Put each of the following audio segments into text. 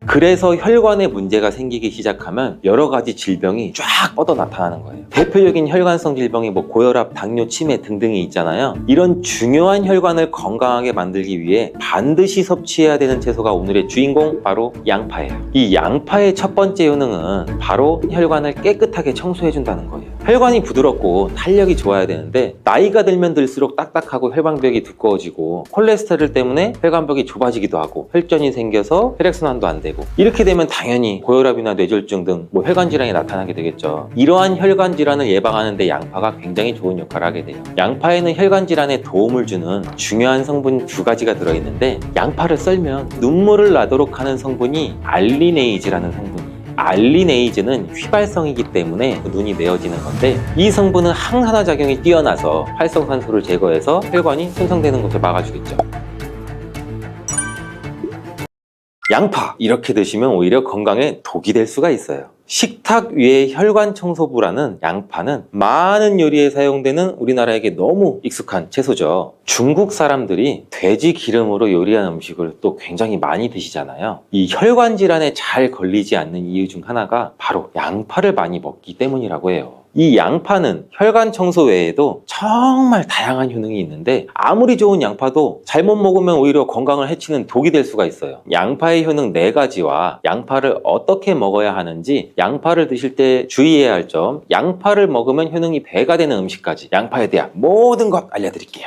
그래서 혈관에 문제가 생기기 시작하면 여러 가지 질병이 쫙 뻗어 나타나는 거예요. 대표적인 혈관성 질병이 고혈압, 당뇨, 치매 등등이 있잖아요. 이런 중요한 혈관을 건강하게 만들기 위해 반드시 섭취해야 되는 채소가 오늘의 주인공, 바로 양파예요. 이 양파의 첫 번째 효능은 바로 혈관을 깨끗하게 청소해준다는 거예요. 혈관이 부드럽고 탄력이 좋아야 되는데 나이가 들면 들수록 딱딱하고 혈관벽이 두꺼워지고 콜레스테롤 때문에 혈관벽이 좁아지기도 하고 혈전이 생겨서 혈액순환도 안 되고, 이렇게 되면 당연히 고혈압이나 뇌졸중 등 혈관 질환이 나타나게 되겠죠. 이러한 혈관 질환을 예방하는 데 양파가 굉장히 좋은 역할을 하게 돼요. 양파에는 혈관 질환에 도움을 주는 중요한 성분 2가지가 들어있는데, 양파를 썰면 눈물을 나도록 하는 성분이 알리네이즈라는 성분이에요. 알리네이즈는 휘발성이기 때문에 눈이 메어지는 건데, 이 성분은 항산화 작용이 뛰어나서 활성산소를 제거해서 혈관이 손상되는 것을 막아주겠죠. 양파 이렇게 드시면 오히려 건강에 독이 될 수가 있어요. 식탁 위의 혈관 청소부라는 양파는 많은 요리에 사용되는 우리나라에게 너무 익숙한 채소죠. 중국 사람들이 돼지 기름으로 요리한 음식을 또 굉장히 많이 드시잖아요. 이 혈관 질환에 잘 걸리지 않는 이유 중 하나가 바로 양파를 많이 먹기 때문이라고 해요. 이 양파는 혈관 청소 외에도 정말 다양한 효능이 있는데, 아무리 좋은 양파도 잘못 먹으면 오히려 건강을 해치는 독이 될 수가 있어요. 양파의 효능 4가지와 양파를 어떻게 먹어야 하는지, 양파를 드실 때 주의해야 할 점, 양파를 먹으면 효능이 배가 되는 음식까지 양파에 대한 모든 것 알려드릴게요.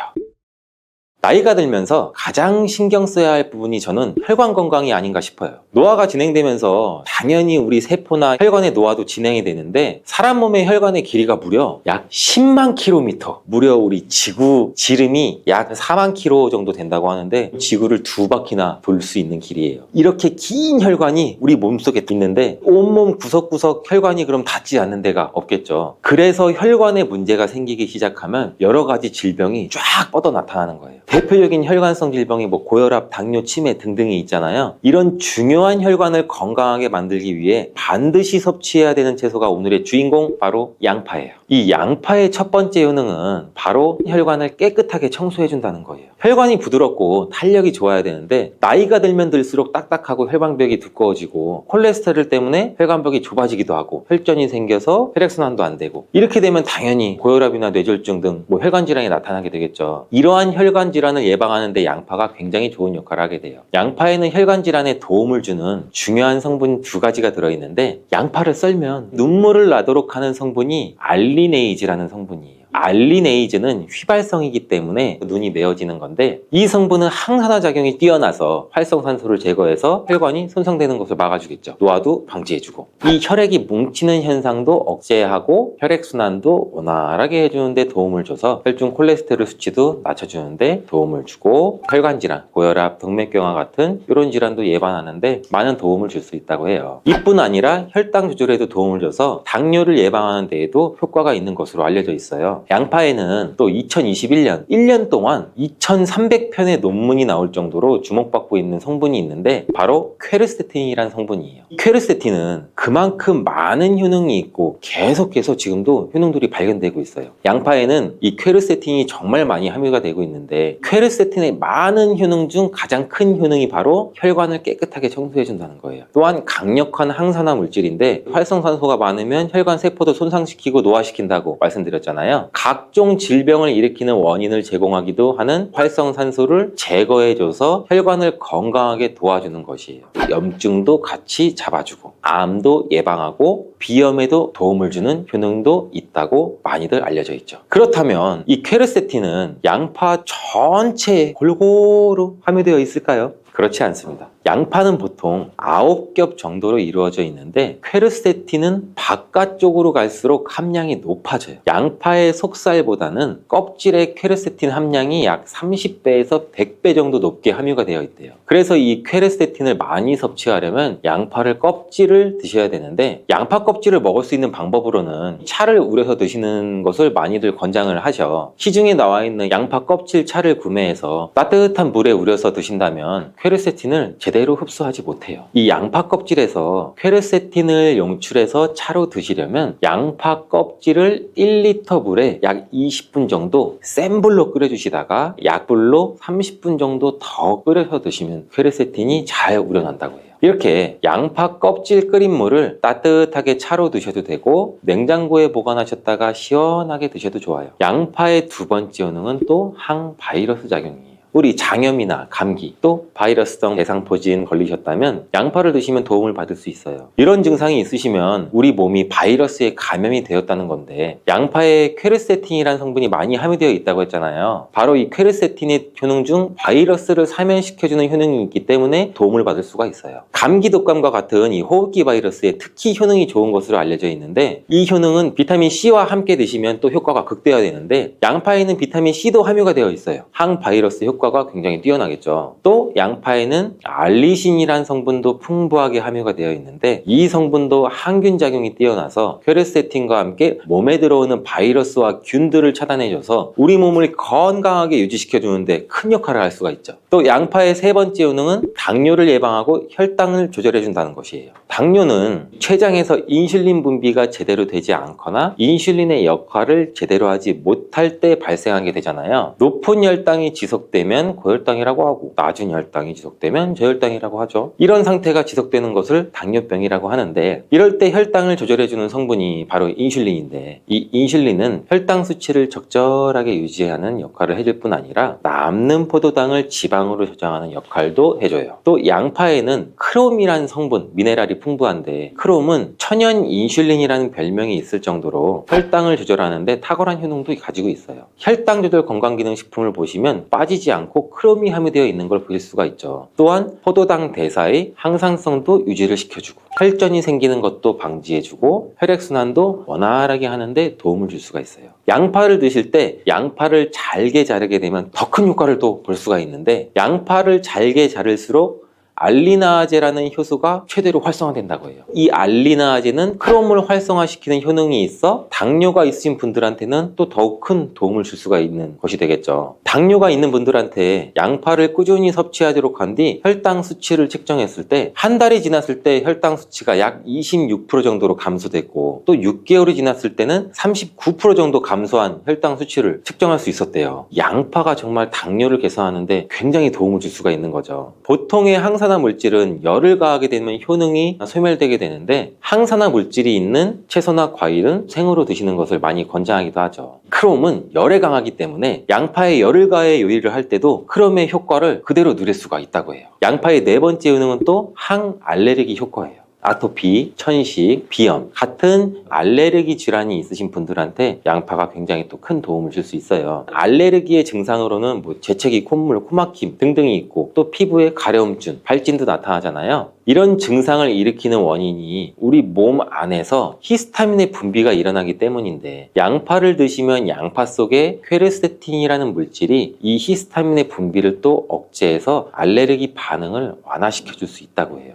나이가 들면서 가장 신경 써야 할 부분이 저는 혈관 건강이 아닌가 싶어요. 노화가 진행되면서 당연히 우리 세포나 혈관의 노화도 진행이 되는데, 사람 몸의 혈관의 길이가 무려 약 10만 킬로미터, 무려 우리 지구 지름이 약 4만 킬로 정도 된다고 하는데, 지구를 2바퀴나 돌 수 있는 길이에요. 이렇게 긴 혈관이 우리 몸속에 있는데 온몸 구석구석 혈관이 그럼 닿지 않는 데가 없겠죠. 그래서 혈관에 문제가 생기기 시작하면 여러 가지 질병이 쫙 뻗어 나타나는 거예요. 대표적인 혈관성 질병이 고혈압, 당뇨, 치매 등등이 있잖아요. 이런 중요한 혈관을 건강하게 만들기 위해 반드시 섭취해야 되는 채소가 오늘의 주인공, 바로 양파예요. 이 양파의 첫 번째 효능은 바로 혈관을 깨끗하게 청소해준다는 거예요. 혈관이 부드럽고 탄력이 좋아야 되는데 나이가 들면 들수록 딱딱하고 혈관벽이 두꺼워지고 콜레스테롤 때문에 혈관벽이 좁아지기도 하고 혈전이 생겨서 혈액순환도 안 되고, 이렇게 되면 당연히 고혈압이나 뇌졸중 등 혈관 질환이 나타나게 되겠죠. 이러한 혈관 질환을 예방하는 데 양파가 굉장히 좋은 역할을 하게 돼요. 양파에는 혈관 질환에 도움을 주는 중요한 성분 2가지가 들어있는데, 양파를 썰면 눈물을 나도록 하는 성분이 알리네이즈라는 성분이에요. 알리네이즈는 휘발성이기 때문에 눈이 메어지는 건데, 이 성분은 항산화 작용이 뛰어나서 활성산소를 제거해서 혈관이 손상되는 것을 막아주겠죠. 노화도 방지해주고, 이 혈액이 뭉치는 현상도 억제하고 혈액순환도 원활하게 해주는데 도움을 줘서 혈중 콜레스테롤 수치도 낮춰주는데 도움을 주고, 혈관질환, 고혈압, 동맥경화 같은 이런 질환도 예방하는데 많은 도움을 줄 수 있다고 해요. 이뿐 아니라 혈당 조절에도 도움을 줘서 당뇨를 예방하는 데에도 효과가 있는 것으로 알려져 있어요. 양파에는 또 2021년 1년 동안 2300편의 논문이 나올 정도로 주목받고 있는 성분이 있는데, 바로 퀘르세틴이라는 성분이에요. 퀘르세틴은 그만큼 많은 효능이 있고 계속해서 지금도 효능들이 발견되고 있어요. 양파에는 이 퀘르세틴이 정말 많이 함유가 되고 있는데, 퀘르세틴의 많은 효능 중 가장 큰 효능이 바로 혈관을 깨끗하게 청소해준다는 거예요. 또한 강력한 항산화 물질인데, 활성산소가 많으면 혈관 세포도 손상시키고 노화시킨다고 말씀드렸잖아요. 각종 질병을 일으키는 원인을 제공하기도 하는 활성산소를 제거해줘서 혈관을 건강하게 도와주는 것이에요. 염증도 같이 잡아주고 암도 예방하고 비염에도 도움을 주는 효능도 있다고 많이들 알려져 있죠. 그렇다면 이 퀘르세틴은 양파 전체에 골고루 함유되어 있을까요? 그렇지 않습니다. 양파는 보통 9겹 정도로 이루어져 있는데, 퀘르세틴은 바깥쪽으로 갈수록 함량이 높아져요. 양파의 속살보다는 껍질의 퀘르세틴 함량이 약 30배에서 100배 정도 높게 함유가 되어 있대요. 그래서 이 퀘르세틴을 많이 섭취하려면 양파를 껍질을 드셔야 되는데, 양파 껍질을 먹을 수 있는 방법으로는 차를 우려서 드시는 것을 많이들 권장을 하셔. 시중에 나와 있는 양파 껍질 차를 구매해서 따뜻한 물에 우려서 드신다면 퀘르세틴을 제대로 흡수하지 못해요. 이 양파 껍질에서 퀘르세틴을 용출해서 차로 드시려면 양파 껍질을 1리터 물에 약 20분 정도 센 불로 끓여주시다가 약불로 30분 정도 더 끓여서 드시면 퀘르세틴이 잘 우러난다고 해요. 이렇게 양파 껍질 끓인 물을 따뜻하게 차로 드셔도 되고 냉장고에 보관하셨다가 시원하게 드셔도 좋아요. 양파의 두 번째 효능은 또 항바이러스 작용이에요. 우리 장염이나 감기 또 바이러스성 대상포진 걸리셨다면 양파를 드시면 도움을 받을 수 있어요. 이런 증상이 있으시면 우리 몸이 바이러스에 감염이 되었다는 건데 양파에 퀘르세틴이라는 성분이 많이 함유되어 있다고 했잖아요. 바로 이 퀘르세틴의 효능 중 바이러스를 사면시켜주는 효능이 있기 때문에 도움을 받을 수가 있어요. 감기 독감과 같은 이 호흡기 바이러스에 특히 효능이 좋은 것으로 알려져 있는데 이 효능은 비타민 C와 함께 드시면 또 효과가 극대화되는데 양파에는 비타민 C도 함유가 되어 있어요. 항바이러스 효과가 굉장히 뛰어나겠죠. 또 양파에는 알리신이라는 성분도 풍부하게 함유가 되어 있는데 이 성분도 항균 작용이 뛰어나서 퀘르세틴과 함께 몸에 들어오는 바이러스와 균들을 차단해줘서 우리 몸을 건강하게 유지시켜주는데 큰 역할을 할 수가 있죠. 또 양파의 세 번째 효능은 당뇨를 예방하고 혈당을 조절해준다는 것이에요. 당뇨는 췌장에서 인슐린 분비가 제대로 되지 않거나 인슐린의 역할을 제대로 하지 못할 때 발생하게 되잖아요. 높은 혈당이 지속되면 고혈당이라고 하고 낮은 혈당이 지속되면 저혈당이라고 하죠. 이런 상태가 지속되는 것을 당뇨병이라고 하는데 이럴 때 혈당을 조절해주는 성분이 바로 인슐린인데 이 인슐린은 혈당 수치를 적절하게 유지하는 역할을 해줄 뿐 아니라 남는 포도당을 지방으로 저장하는 역할도 해줘요. 또 양파에는 크롬이라는 성분, 미네랄이 풍부한데 크롬은 천연 인슐린이라는 별명이 있을 정도로 혈당을 조절하는데 탁월한 효능도 가지고 있어요. 혈당 조절 건강기능식품을 보시면 빠지지 않고 크롬이 함유되어 있는 걸 보실 수가 있죠. 또한 포도당 대사의 항상성도 유지를 시켜주고 혈전이 생기는 것도 방지해주고 혈액순환도 원활하게 하는데 도움을 줄 수가 있어요. 양파를 드실 때 양파를 잘게 자르게 되면 더 큰 효과를 또 볼 수가 있는데 양파를 잘게 자를수록 알리나아제라는 효소가 최대로 활성화된다고 해요. 이 알리나아제는 크롬을 활성화시키는 효능이 있어 당뇨가 있으신 분들한테는 또 더욱 큰 도움을 줄 수가 있는 것이 되겠죠. 당뇨가 있는 분들한테 양파를 꾸준히 섭취하도록 한 뒤 혈당 수치를 측정했을 때 한 달이 지났을 때 혈당 수치가 약 26% 정도로 감소됐고 또 6개월이 지났을 때는 39% 정도 감소한 혈당 수치를 측정할 수 있었대요. 양파가 정말 당뇨를 개선하는데 굉장히 도움을 줄 수가 있는 거죠. 보통의 항산화 물질은 열을 가하게 되면 효능이 소멸되게 되는데 항산화 물질이 있는 채소나 과일은 생으로 드시는 것을 많이 권장하기도 하죠. 크롬은 열에 강하기 때문에 양파에 열을 가해 요리를 할 때도 크롬의 효과를 그대로 누릴 수가 있다고 해요. 양파의 네 번째 효능은 또 항알레르기 효과예요. 아토피, 천식, 비염 같은 알레르기 질환이 있으신 분들한테 양파가 굉장히 또 큰 도움을 줄 수 있어요. 알레르기의 증상으로는 재채기, 콧물, 코막힘 등등이 있고 또 피부에 가려움증, 발진도 나타나잖아요. 이런 증상을 일으키는 원인이 우리 몸 안에서 히스타민의 분비가 일어나기 때문인데 양파를 드시면 양파 속에 퀘르세틴이라는 물질이 이 히스타민의 분비를 또 억제해서 알레르기 반응을 완화시켜 줄 수 있다고 해요.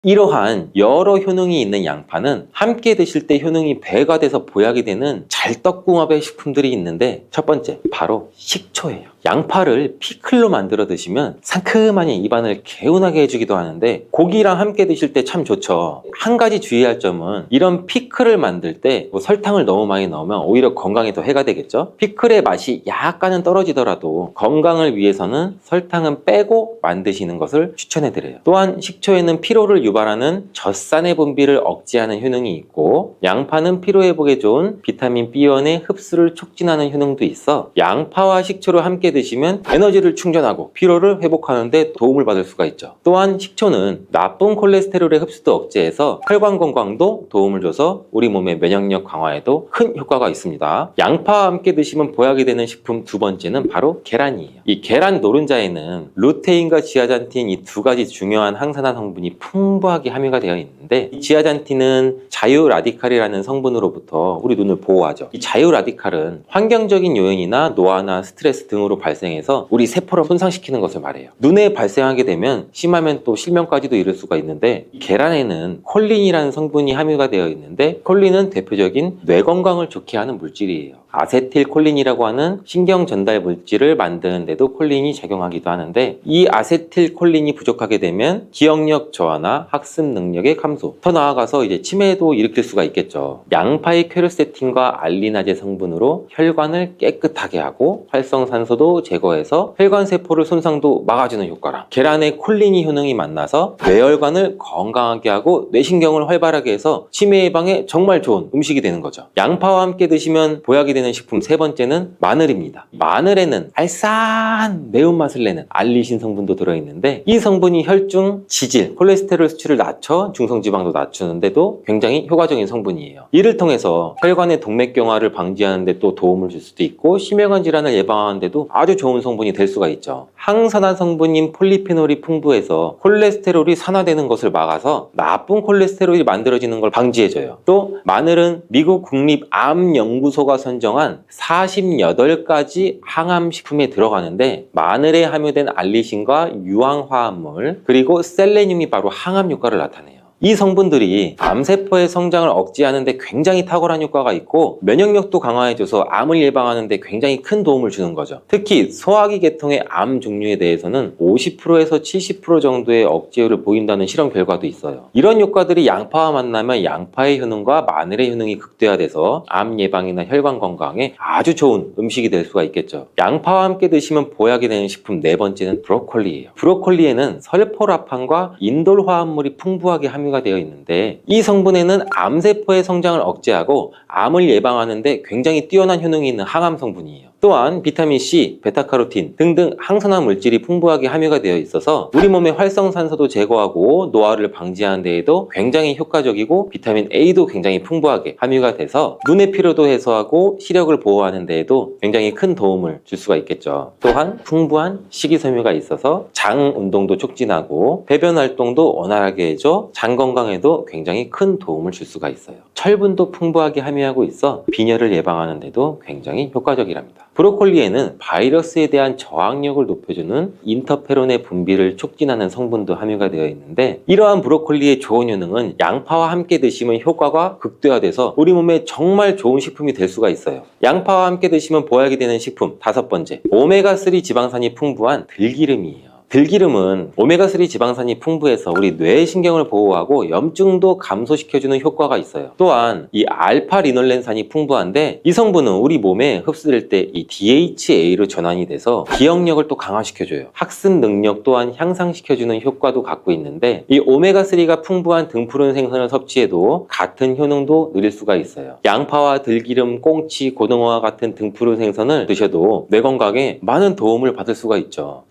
이러한 여러 효능이 있는 양파는 함께 드실 때 효능이 배가 돼서 보약이 되는 잘떡궁합의 식품들이 있는데 첫 번째, 바로 식초예요. 양파를 피클로 만들어 드시면 상큼하니 입안을 개운하게 해주기도 하는데 고기랑 함께 드실 때 참 좋죠. 한 가지 주의할 점은 이런 피클을 만들 때 설탕을 너무 많이 넣으면 오히려 건강에 더 해가 되겠죠. 피클의 맛이 약간은 떨어지더라도 건강을 위해서는 설탕은 빼고 만드시는 것을 추천해 드려요. 또한 식초에는 피로를 유발하는 젖산의 분비를 억제하는 효능이 있고 양파는 피로 회복에 좋은 비타민 B1의 흡수를 촉진하는 효능도 있어 양파와 식초를 함께 드시면 에너지를 충전하고 피로를 회복하는 데 도움을 받을 수가 있죠. 또한 식초는 나쁜 콜레스테롤의 흡수도 억제해서 혈관 건강도 도움을 줘서 우리 몸의 면역력 강화에도 큰 효과가 있습니다. 양파와 함께 드시면 보약이 되는 식품 두 번째는 바로 계란이에요. 이 계란 노른자에는 루테인과 지아잔틴 이 두 가지 중요한 항산화 성분이 풍부합니다. 풍부하게 함유가 되어 있는데, 이 지아잔틴은 자유라디칼이라는 성분으로부터 우리 눈을 보호하죠. 이 자유라디칼은 환경적인 요인이나 노화나 스트레스 등으로 발생해서 우리 세포를 손상시키는 것을 말해요. 눈에 발생하게 되면 심하면 또 실명까지도 이를 수가 있는데, 계란에는 콜린이라는 성분이 함유가 되어 있는데, 콜린은 대표적인 뇌 건강을 좋게 하는 물질이에요. 아세틸콜린이라고 하는 신경 전달 물질을 만드는데도 콜린이 작용하기도 하는데, 이 아세틸콜린이 부족하게 되면 기억력 저하나 학습 능력의 감소, 더 나아가서 이제 치매도 일으킬 수가 있겠죠. 양파의 퀘르세틴과 알리나제 성분으로 혈관을 깨끗하게 하고 활성산소도 제거해서 혈관 세포를 손상도 막아주는 효과랑, 계란의 콜린이 효능이 만나서 뇌혈관을 건강하게 하고 뇌신경을 활발하게 해서 치매 예방에 정말 좋은 음식이 되는 거죠. 양파와 함께 드시면 보약이 되는 식품 세 번째는 마늘입니다. 마늘에는 알싸한 매운맛을 내는 알리신 성분도 들어있는데, 이 성분이 혈중 지질, 콜레스테롤 수치를 낮춰 중성지방도 낮추는데도 굉장히 효과적인 성분이에요. 이를 통해서 혈관의 동맥경화를 방지하는 데 또 도움을 줄 수도 있고, 심혈관 질환을 예방하는 데도 아주 좋은 성분이 될 수가 있죠. 항산화 성분인 폴리페놀이 풍부해서 콜레스테롤이 산화되는 것을 막아서 나쁜 콜레스테롤이 만들어지는 걸 방지해줘요. 또 마늘은 미국 국립암연구소가 선정한 48가지 항암식품에 들어가는데, 마늘에 함유된 알리신과 유황화합물 그리고 셀레늄이 바로 항암 효과를 나타내요. 이 성분들이 암세포의 성장을 억제하는 데 굉장히 탁월한 효과가 있고, 면역력도 강화해줘서 암을 예방하는 데 굉장히 큰 도움을 주는 거죠. 특히 소화기 계통의 암 종류에 대해서는 50%에서 70% 정도의 억제율을 보인다는 실험 결과도 있어요. 이런 효과들이 양파와 만나면 양파의 효능과 마늘의 효능이 극대화돼서 암 예방이나 혈관 건강에 아주 좋은 음식이 될 수가 있겠죠. 양파와 함께 드시면 보약이 되는 식품 네 번째는 브로콜리예요. 브로콜리에는 설포라판과 인돌 화합물이 풍부하게 함유가 되어 있는데, 이 성분에는 암세포의 성장을 억제하고 암을 예방하는 데 굉장히 뛰어난 효능이 있는 항암 성분이에요. 또한 비타민C, 베타카로틴 등등 항산화 물질이 풍부하게 함유가 되어 있어서 우리 몸의 활성산소도 제거하고 노화를 방지하는 데에도 굉장히 효과적이고, 비타민 A도 굉장히 풍부하게 함유가 돼서 눈의 피로도 해소하고 시력을 보호하는 데에도 굉장히 큰 도움을 줄 수가 있겠죠. 또한 풍부한 식이섬유가 있어서 장 운동도 촉진하고 배변 활동도 원활하게 해줘 장 건강에도 굉장히 큰 도움을 줄 수가 있어요. 철분도 풍부하게 함유하고 있어 빈혈을 예방하는 데도 굉장히 효과적이랍니다. 브로콜리에는 바이러스에 대한 저항력을 높여주는 인터페론의 분비를 촉진하는 성분도 함유가 되어 있는데, 이러한 브로콜리의 좋은 효능은 양파와 함께 드시면 효과가 극대화돼서 우리 몸에 정말 좋은 식품이 될 수가 있어요. 양파와 함께 드시면 보약이 되는 식품 다섯 번째, 오메가3 지방산이 풍부한 들기름이에요. 들기름은 오메가3 지방산이 풍부해서 우리 뇌의 신경을 보호하고 염증도 감소시켜주는 효과가 있어요. 또한 이 알파리놀렌산이 풍부한데, 이 성분은 우리 몸에 흡수될 때 이 DHA로 전환이 돼서 기억력을 또 강화시켜줘요. 학습 능력 또한 향상시켜주는 효과도 갖고 있는데, 이 오메가3가 풍부한 등푸른 생선을 섭취해도 같은 효능도 누릴 수가 있어요. 양파와 들기름, 꽁치, 고등어와 같은 등푸른 생선을 드셔도 뇌 건강에 많은 도움을 받을 수가 있죠.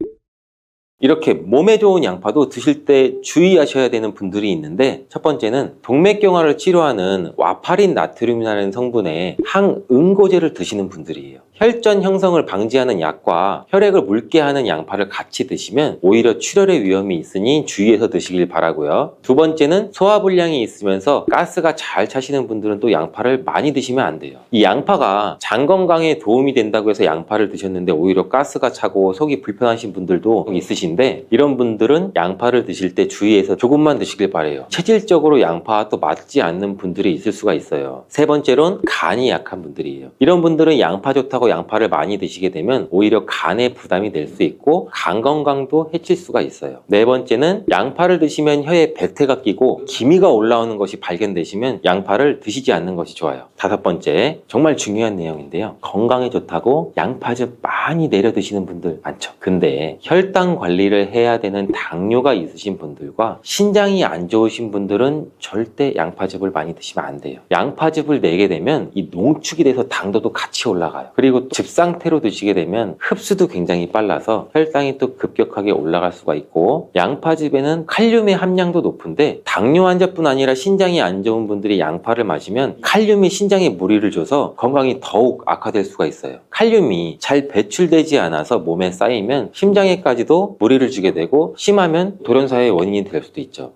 이렇게 몸에 좋은 양파도 드실 때 주의하셔야 되는 분들이 있는데, 첫 번째는 동맥경화를 치료하는 와파린 나트륨이라는 성분의 항응고제를 드시는 분들이에요. 혈전 형성을 방지하는 약과 혈액을 묽게 하는 양파를 같이 드시면 오히려 출혈의 위험이 있으니 주의해서 드시길 바라고요. 두 번째는 소화불량이 있으면서 가스가 잘 차시는 분들은 또 양파를 많이 드시면 안 돼요. 이 양파가 장 건강에 도움이 된다고 해서 양파를 드셨는데 오히려 가스가 차고 속이 불편하신 분들도 있으신데, 이런 분들은 양파를 드실 때 주의해서 조금만 드시길 바래요. 체질적으로 양파와 또 맞지 않는 분들이 있을 수가 있어요. 세 번째로는 간이 약한 분들이에요. 이런 분들은 양파 좋다고 양파를 많이 드시게 되면 오히려 간에 부담이 될 수 있고 간 건강도 해칠 수가 있어요. 네 번째는 양파를 드시면 혀에 배태가 끼고 기미가 올라오는 것이 발견되시면 양파를 드시지 않는 것이 좋아요. 다섯 번째, 정말 중요한 내용인데요. 건강에 좋다고 양파즙 많이 내려 드시는 분들 많죠. 근데 혈당 관리를 해야 되는 당뇨가 있으신 분들과 신장이 안 좋으신 분들은 절대 양파즙을 많이 드시면 안 돼요. 양파즙을 내게 되면 이 농축이 돼서 당도도 같이 올라가요. 그리고 즙 상태로 드시게 되면 흡수도 굉장히 빨라서 혈당이 또 급격하게 올라갈 수가 있고, 양파즙에는 칼륨의 함량도 높은데 당뇨 환자뿐 아니라 신장이 안 좋은 분들이 양파를 마시면 칼륨이 신장에 무리를 줘서 건강이 더욱 악화될 수가 있어요. 칼륨이 잘 배출되지 않아서 몸에 쌓이면 심장에까지도 무리를 주게 되고 심하면 돌연사의 원인이 될 수도 있죠.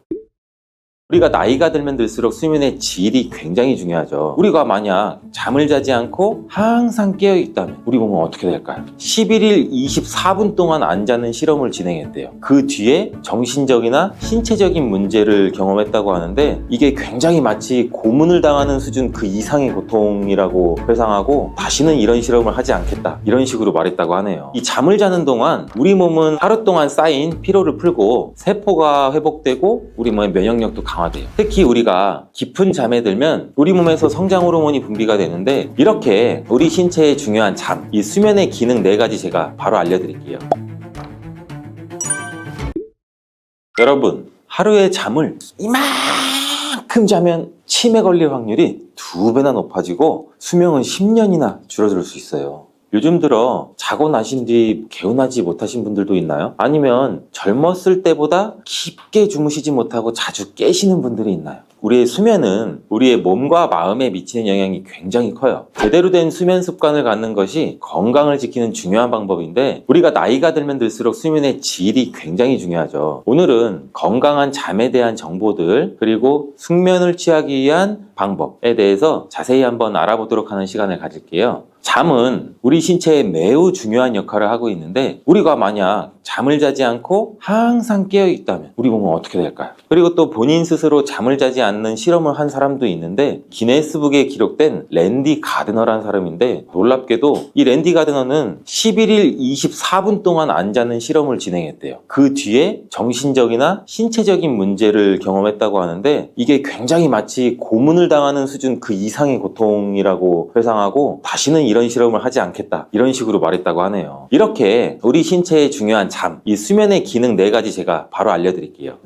우리가 나이가 들면 들수록 수면의 질이 굉장히 중요하죠. 우리가 만약 잠을 자지 않고 항상 깨어 있다면 우리 몸은 어떻게 될까요? 11일 24분 동안 안 자는 실험을 진행했대요. 그 뒤에 정신적이나 신체적인 문제를 경험했다고 하는데 이게 굉장히 마치 고문을 당하는 수준 그 이상의 고통이라고 회상하고 다시는 이런 실험을 하지 않겠다 이런 식으로 말했다고 하네요. 이 잠을 자는 동안 우리 몸은 하루 동안 쌓인 피로를 풀고 세포가 회복되고 우리 몸의 면역력도 강화돼요. 특히 우리가 깊은 잠에 들면 우리 몸에서 성장 호르몬이 분비가 되는데 이렇게 우리 신체의 중요한 잠, 이 수면의 기능 4가지 제가 바로 알려드릴게요. 여러분, 하루에 잠을 이만큼 자면 치매 걸릴 확률이 2배나 높아지고 수명은 10년이나 줄어들 수 있어요. 요즘 들어 자고 나신 뒤 개운하지 못하신 분들도 있나요? 아니면 젊었을 때보다 깊게 주무시지 못하고 자주 깨시는 분들이 있나요? 우리의 수면은 우리의 몸과 마음에 미치는 영향이 굉장히 커요. 제대로 된 수면 습관을 갖는 것이 건강을 지키는 중요한 방법인데 우리가 나이가 들면 들수록 수면의 질이 굉장히 중요하죠. 오늘은 건강한 잠에 대한 정보들 그리고 숙면을 취하기 위한 방법에 대해서 자세히 한번 알아보도록 하는 시간을 가질게요. 잠은 우리 신체에 매우 중요한 역할을 하고 있는데 우리가 만약 잠을 자지 않고 항상 깨어 있다면 우리 몸은 어떻게 될까요? 그리고 또 본인 스스로 잠을 자지 않는 실험을 한 사람도 있는데 기네스북에 기록된 랜디 가드너라는 사람인데 놀랍게도 이 랜디 가드너는 11일 24분 동안 안 자는 실험을 진행했대요. 그 뒤에 정신적이나 신체적인 문제를 경험했다고 하는데 이게 굉장히 마치 고문을 당하는 수준 그 이상의 고통이라고 회상하고 다시는 이런 실험을 하지 않겠다 이런 식으로 말했다고 하네요. 이렇게 우리 신체의 중요한 잠, 이 수면의 기능 4가지 제가 바로 알려드릴게요.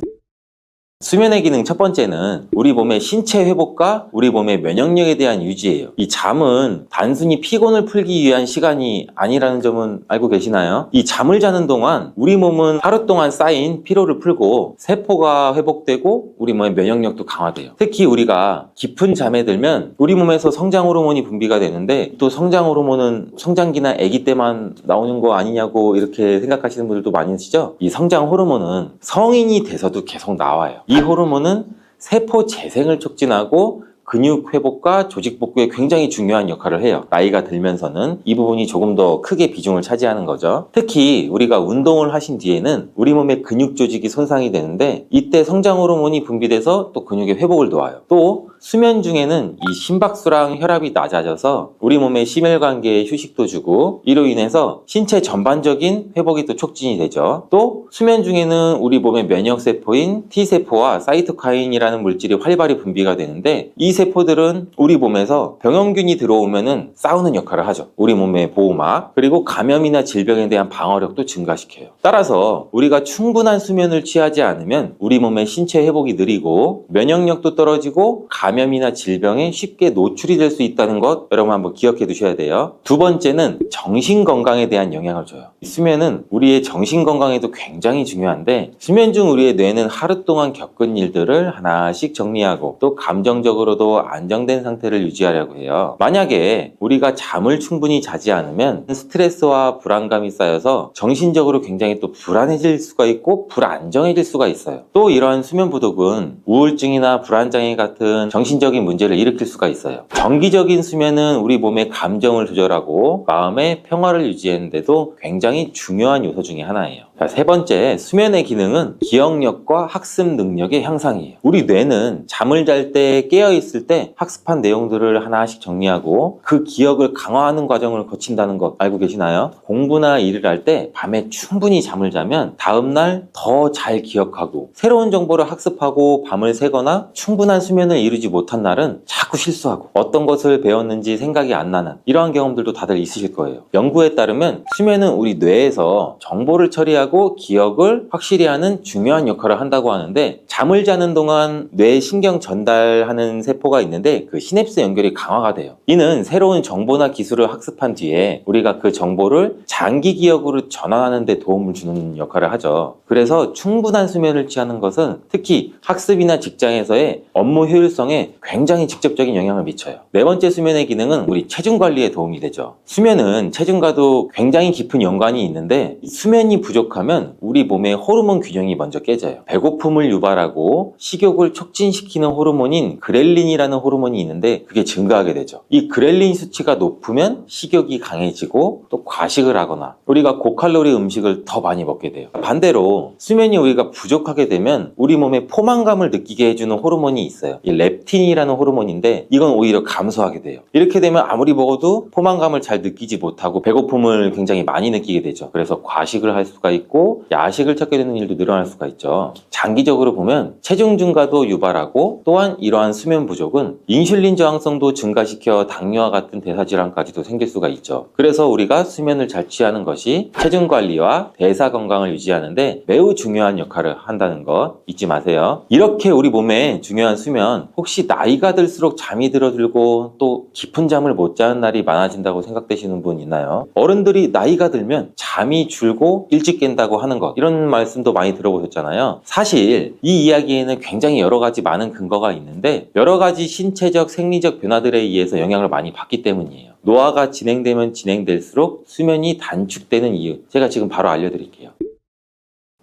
수면의 기능 첫 번째는 우리 몸의 신체 회복과 우리 몸의 면역력에 대한 유지예요. 이 잠은 단순히 피곤을 풀기 위한 시간이 아니라는 점은 알고 계시나요? 이 잠을 자는 동안 우리 몸은 하루 동안 쌓인 피로를 풀고 세포가 회복되고 우리 몸의 면역력도 강화돼요. 특히 우리가 깊은 잠에 들면 우리 몸에서 성장 호르몬이 분비가 되는데 또 성장 호르몬은 성장기나 아기 때만 나오는 거 아니냐고 이렇게 생각하시는 분들도 많으시죠? 이 성장 호르몬은 성인이 돼서도 계속 나와요. 이 호르몬은 세포 재생을 촉진하고 근육 회복과 조직 복구에 굉장히 중요한 역할을 해요. 나이가 들면서는 이 부분이 조금 더 크게 비중을 차지하는 거죠. 특히 우리가 운동을 하신 뒤에는 우리 몸의 근육 조직이 손상이 되는데 이때 성장 호르몬이 분비돼서 또 근육의 회복을 도와요. 또 수면 중에는 이 심박수랑 혈압이 낮아져서 우리 몸의 심혈관계에 휴식도 주고 이로 인해서 신체 전반적인 회복이 또 촉진이 되죠. 또 수면 중에는 우리 몸의 면역세포인 T세포와 사이토카인이라는 물질이 활발히 분비가 되는데 이 세포들은 우리 몸에서 병원균이 들어오면은 싸우는 역할을 하죠. 우리 몸의 보호막 그리고 감염이나 질병에 대한 방어력도 증가시켜요. 따라서 우리가 충분한 수면을 취하지 않으면 우리 몸의 신체 회복이 느리고 면역력도 떨어지고 감염이나 질병에 쉽게 노출이 될 수 있다는 것 여러분 한번 기억해 두셔야 돼요. 두 번째는 정신 건강에 대한 영향을 줘요. 수면은 우리의 정신 건강에도 굉장히 중요한데 수면 중 우리의 뇌는 하루 동안 겪은 일들을 하나씩 정리하고 또 감정적으로도 안정된 상태를 유지하려고 해요. 만약에 우리가 잠을 충분히 자지 않으면 스트레스와 불안감이 쌓여서 정신적으로 굉장히 또 불안해질 수가 있고 불안정해질 수가 있어요. 또 이러한 수면 부족은 우울증이나 불안장애 같은 정신적인 문제를 일으킬 수가 있어요. 정기적인 수면은 우리 몸의 감정을 조절하고 마음의 평화를 유지하는데도 굉장히 중요한 요소 중에 하나예요. 자, 세 번째, 수면의 기능은 기억력과 학습 능력의 향상이에요. 우리 뇌는 잠을 잘 때 깨어 있을 때 학습한 내용들을 하나씩 정리하고 그 기억을 강화하는 과정을 거친다는 것 알고 계시나요? 공부나 일을 할 때 밤에 충분히 잠을 자면 다음날 더 잘 기억하고 새로운 정보를 학습하고 밤을 새거나 충분한 수면을 이루지 못한 날은 자꾸 실수하고 어떤 것을 배웠는지 생각이 안 나는 이러한 경험들도 다들 있으실 거예요. 연구에 따르면 수면은 우리 뇌에서 정보를 처리하고 기억을 확실히 하는 중요한 역할을 한다고 하는데 잠을 자는 동안 뇌 신경 전달하는 세포가 있는데 그 시냅스 연결이 강화가 돼요. 이는 새로운 정보나 기술을 학습한 뒤에 우리가 그 정보를 장기 기억으로 전환하는 데 도움을 주는 역할을 하죠. 그래서 충분한 수면을 취하는 것은 특히 학습이나 직장에서의 업무 효율성에 행동에 굉장히 직접적인 영향을 미쳐요. 네 번째 수면의 기능은 우리 체중 관리에 도움이 되죠. 수면은 체중과도 굉장히 깊은 연관이 있는데 수면이 부족하면 우리 몸의 호르몬 균형이 먼저 깨져요. 배고픔을 유발하고 식욕을 촉진시키는 호르몬인 그렐린이라는 호르몬이 있는데 그게 증가하게 되죠. 이 그렐린 수치가 높으면 식욕이 강해지고 또 과식을 하거나 우리가 고칼로리 음식을 더 많이 먹게 돼요. 반대로 수면이 우리가 부족하게 되면 우리 몸에 포만감을 느끼게 해주는 호르몬이 있어요. 이 렙틴이라는 호르몬인데 이건 오히려 감소하게 돼요. 이렇게 되면 아무리 먹어도 포만감을 잘 느끼지 못하고 배고픔을 굉장히 많이 느끼게 되죠. 그래서 과식을 할 수가 있고 야식을 찾게 되는 일도 늘어날 수가 있죠. 장기적으로 보면 체중 증가도 유발하고 또한 이러한 수면 부족은 인슐린 저항성도 증가시켜 당뇨와 같은 대사질환까지도 생길 수가 있죠. 그래서 우리가 수면을 잘 취하는 것이 체중 관리와 대사 건강을 유지하는데 매우 중요한 역할을 한다는 거 잊지 마세요. 이렇게 우리 몸에 중요한 수면, 혹시 나이가 들수록 잠이 들어들고 또 깊은 잠을 못 자는 날이 많아진다고 생각되시는 분 있나요? 어른들이 나이가 들면 잠이 줄고 일찍 깬다고 하는 것, 이런 말씀도 많이 들어보셨잖아요. 사실 이 이야기에는 굉장히 여러 가지 많은 근거가 있는데 여러 가지 신체적, 생리적 변화들에 의해서 영향을 많이 받기 때문이에요. 노화가 진행되면 진행될수록 수면이 단축되는 이유, 제가 지금 바로 알려드릴게요.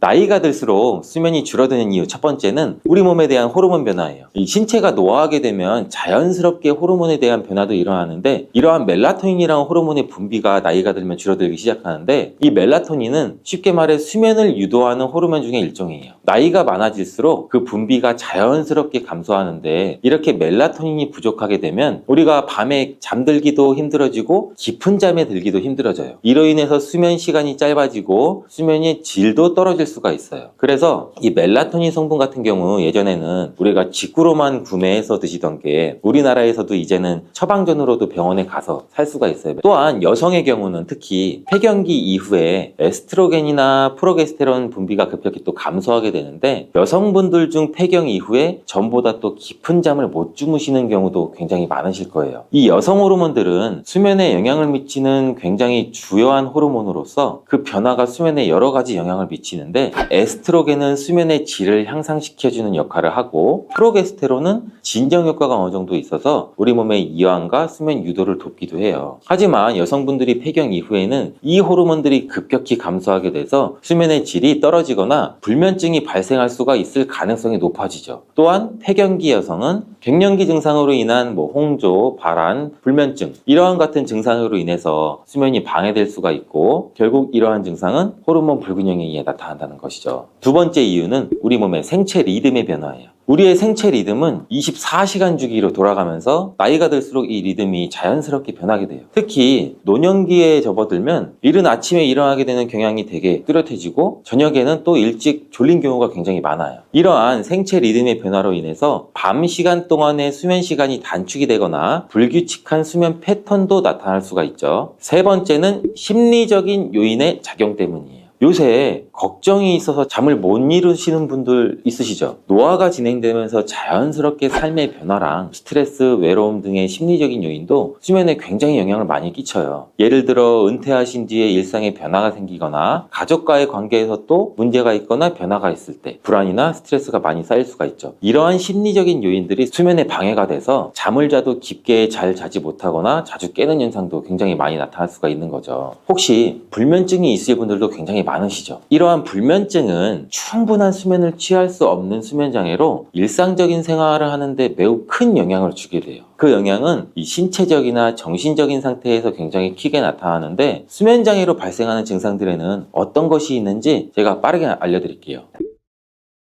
나이가 들수록 수면이 줄어드는 이유 첫 번째는 우리 몸에 대한 호르몬 변화예요. 이 신체가 노화하게 되면 자연스럽게 호르몬에 대한 변화도 일어나는데 이러한 멜라토닌이라는 호르몬의 분비가 나이가 들면 줄어들기 시작하는데 이 멜라토닌은 쉽게 말해 수면을 유도하는 호르몬 중에 일종이에요. 나이가 많아질수록 그 분비가 자연스럽게 감소하는데 이렇게 멜라토닌이 부족하게 되면 우리가 밤에 잠들기도 힘들어지고 깊은 잠에 들기도 힘들어져요. 이로 인해서 수면 시간이 짧아지고 수면의 질도 떨어질 수가 있어요. 그래서 이 멜라토닌 성분 같은 경우 예전에는 우리가 직구로만 구매해서 드시던 게 우리나라에서도 이제는 처방전으로도 병원에 가서 살 수가 있어요. 또한 여성의 경우는 특히 폐경기 이후에 에스트로겐이나 프로게스테론 분비가 급격히 또 감소하게 되는데 여성분들 중 폐경 이후에 전보다 또 깊은 잠을 못 주무시는 경우도 굉장히 많으실 거예요. 이 여성 호르몬들은 수면에 영향을 미치는 굉장히 주요한 호르몬으로서 그 변화가 수면에 여러 가지 영향을 미치는데 에스트로겐은 수면의 질을 향상시켜주는 역할을 하고 프로게스테론은 진정 효과가 어느 정도 있어서 우리 몸의 이완과 수면 유도를 돕기도 해요. 하지만 여성분들이 폐경 이후에는 이 호르몬들이 급격히 감소하게 돼서 수면의 질이 떨어지거나 불면증이 발생할 수가 있을 가능성이 높아지죠. 또한 폐경기 여성은 갱년기 증상으로 인한 홍조, 발한, 불면증 이러한 같은 증상으로 인해서 수면이 방해될 수가 있고 결국 이러한 증상은 호르몬 불균형에 의해 나타난다는 것이죠. 두 번째 이유는 우리 몸의 생체 리듬의 변화예요. 우리의 생체 리듬은 24시간 주기로 돌아가면서 나이가 들수록 이 리듬이 자연스럽게 변하게 돼요. 특히 노년기에 접어들면 이른 아침에 일어나게 되는 경향이 되게 뚜렷해지고 저녁에는 또 일찍 졸린 경우가 굉장히 많아요. 이러한 생체 리듬의 변화로 인해서 밤 시간 동안의 수면 시간이 단축이 되거나 불규칙한 수면 패턴도 나타날 수가 있죠. 세 번째는 심리적인 요인의 작용 때문이에요. 요새 걱정이 있어서 잠을 못 이루시는 분들 있으시죠? 노화가 진행되면서 자연스럽게 삶의 변화랑 스트레스, 외로움 등의 심리적인 요인도 수면에 굉장히 영향을 많이 끼쳐요. 예를 들어 은퇴하신 뒤에 일상에 변화가 생기거나 가족과의 관계에서 또 문제가 있거나 변화가 있을 때 불안이나 스트레스가 많이 쌓일 수가 있죠. 이러한 심리적인 요인들이 수면에 방해가 돼서 잠을 자도 깊게 잘 자지 못하거나 자주 깨는 현상도 굉장히 많이 나타날 수가 있는 거죠. 혹시 불면증이 있을 분들도 굉장히 많으시죠? 이러한 불면증은 충분한 수면을 취할 수 없는 수면장애로 일상적인 생활을 하는데 매우 큰 영향을 주게 돼요. 그 영향은 이 신체적이나 정신적인 상태에서 굉장히 크게 나타나는데 수면장애로 발생하는 증상들에는 어떤 것이 있는지 제가 빠르게 알려드릴게요.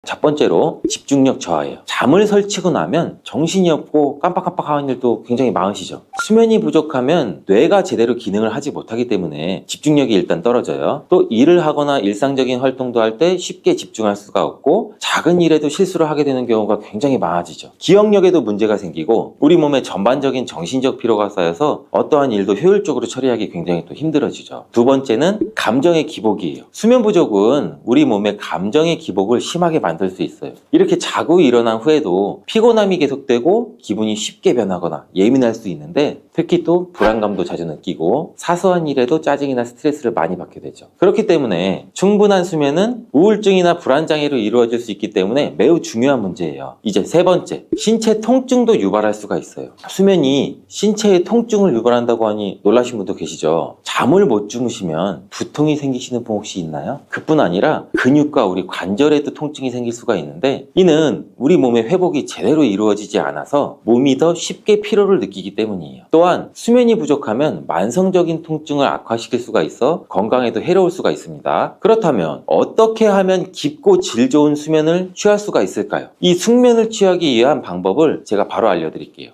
첫 번째로 집중력 저하예요. 잠을 설치고 나면 정신이 없고 깜빡깜빡하는 일도 굉장히 많으시죠. 수면이 부족하면 뇌가 제대로 기능을 하지 못하기 때문에 집중력이 일단 떨어져요. 또 일을 하거나 일상적인 활동도 할 때 쉽게 집중할 수가 없고 작은 일에도 실수를 하게 되는 경우가 굉장히 많아지죠. 기억력에도 문제가 생기고 우리 몸에 전반적인 정신적 피로가 쌓여서 어떠한 일도 효율적으로 처리하기 굉장히 또 힘들어지죠. 두 번째는 감정의 기복이에요. 수면 부족은 우리 몸의 감정의 기복을 심하게 만들 수 있어요. 이렇게 자고 일어난 후에도 피곤함이 계속되고 기분이 쉽게 변하거나 예민할 수 있는데, 특히 또 불안감도 자주 느끼고 사소한 일에도 짜증이나 스트레스를 많이 받게 되죠. 그렇기 때문에 충분한 수면은 우울증이나 불안장애로 이루어질 수 있기 때문에 매우 중요한 문제예요. 이제 세 번째, 신체 통증도 유발할 수가 있어요. 수면이 신체의 통증을 유발한다고 하니 놀라신 분도 계시죠. 잠을 못 주무시면 두통이 생기시는 분 혹시 있나요? 그뿐 아니라 근육과 우리 관절에도 통증이 생길 수가 있는데, 이는 우리 몸의 회복이 제대로 이루어지지 않아서 몸이 더 쉽게 피로를 느끼기 때문이에요. 또한 수면이 부족하면 만성적인 통증을 악화시킬 수가 있어 건강에도 해로울 수가 있습니다. 그렇다면 어떻게 하면 깊고 질 좋은 수면을 취할 수가 있을까요? 이 숙면을 취하기 위한 방법을 제가 바로 알려드릴게요.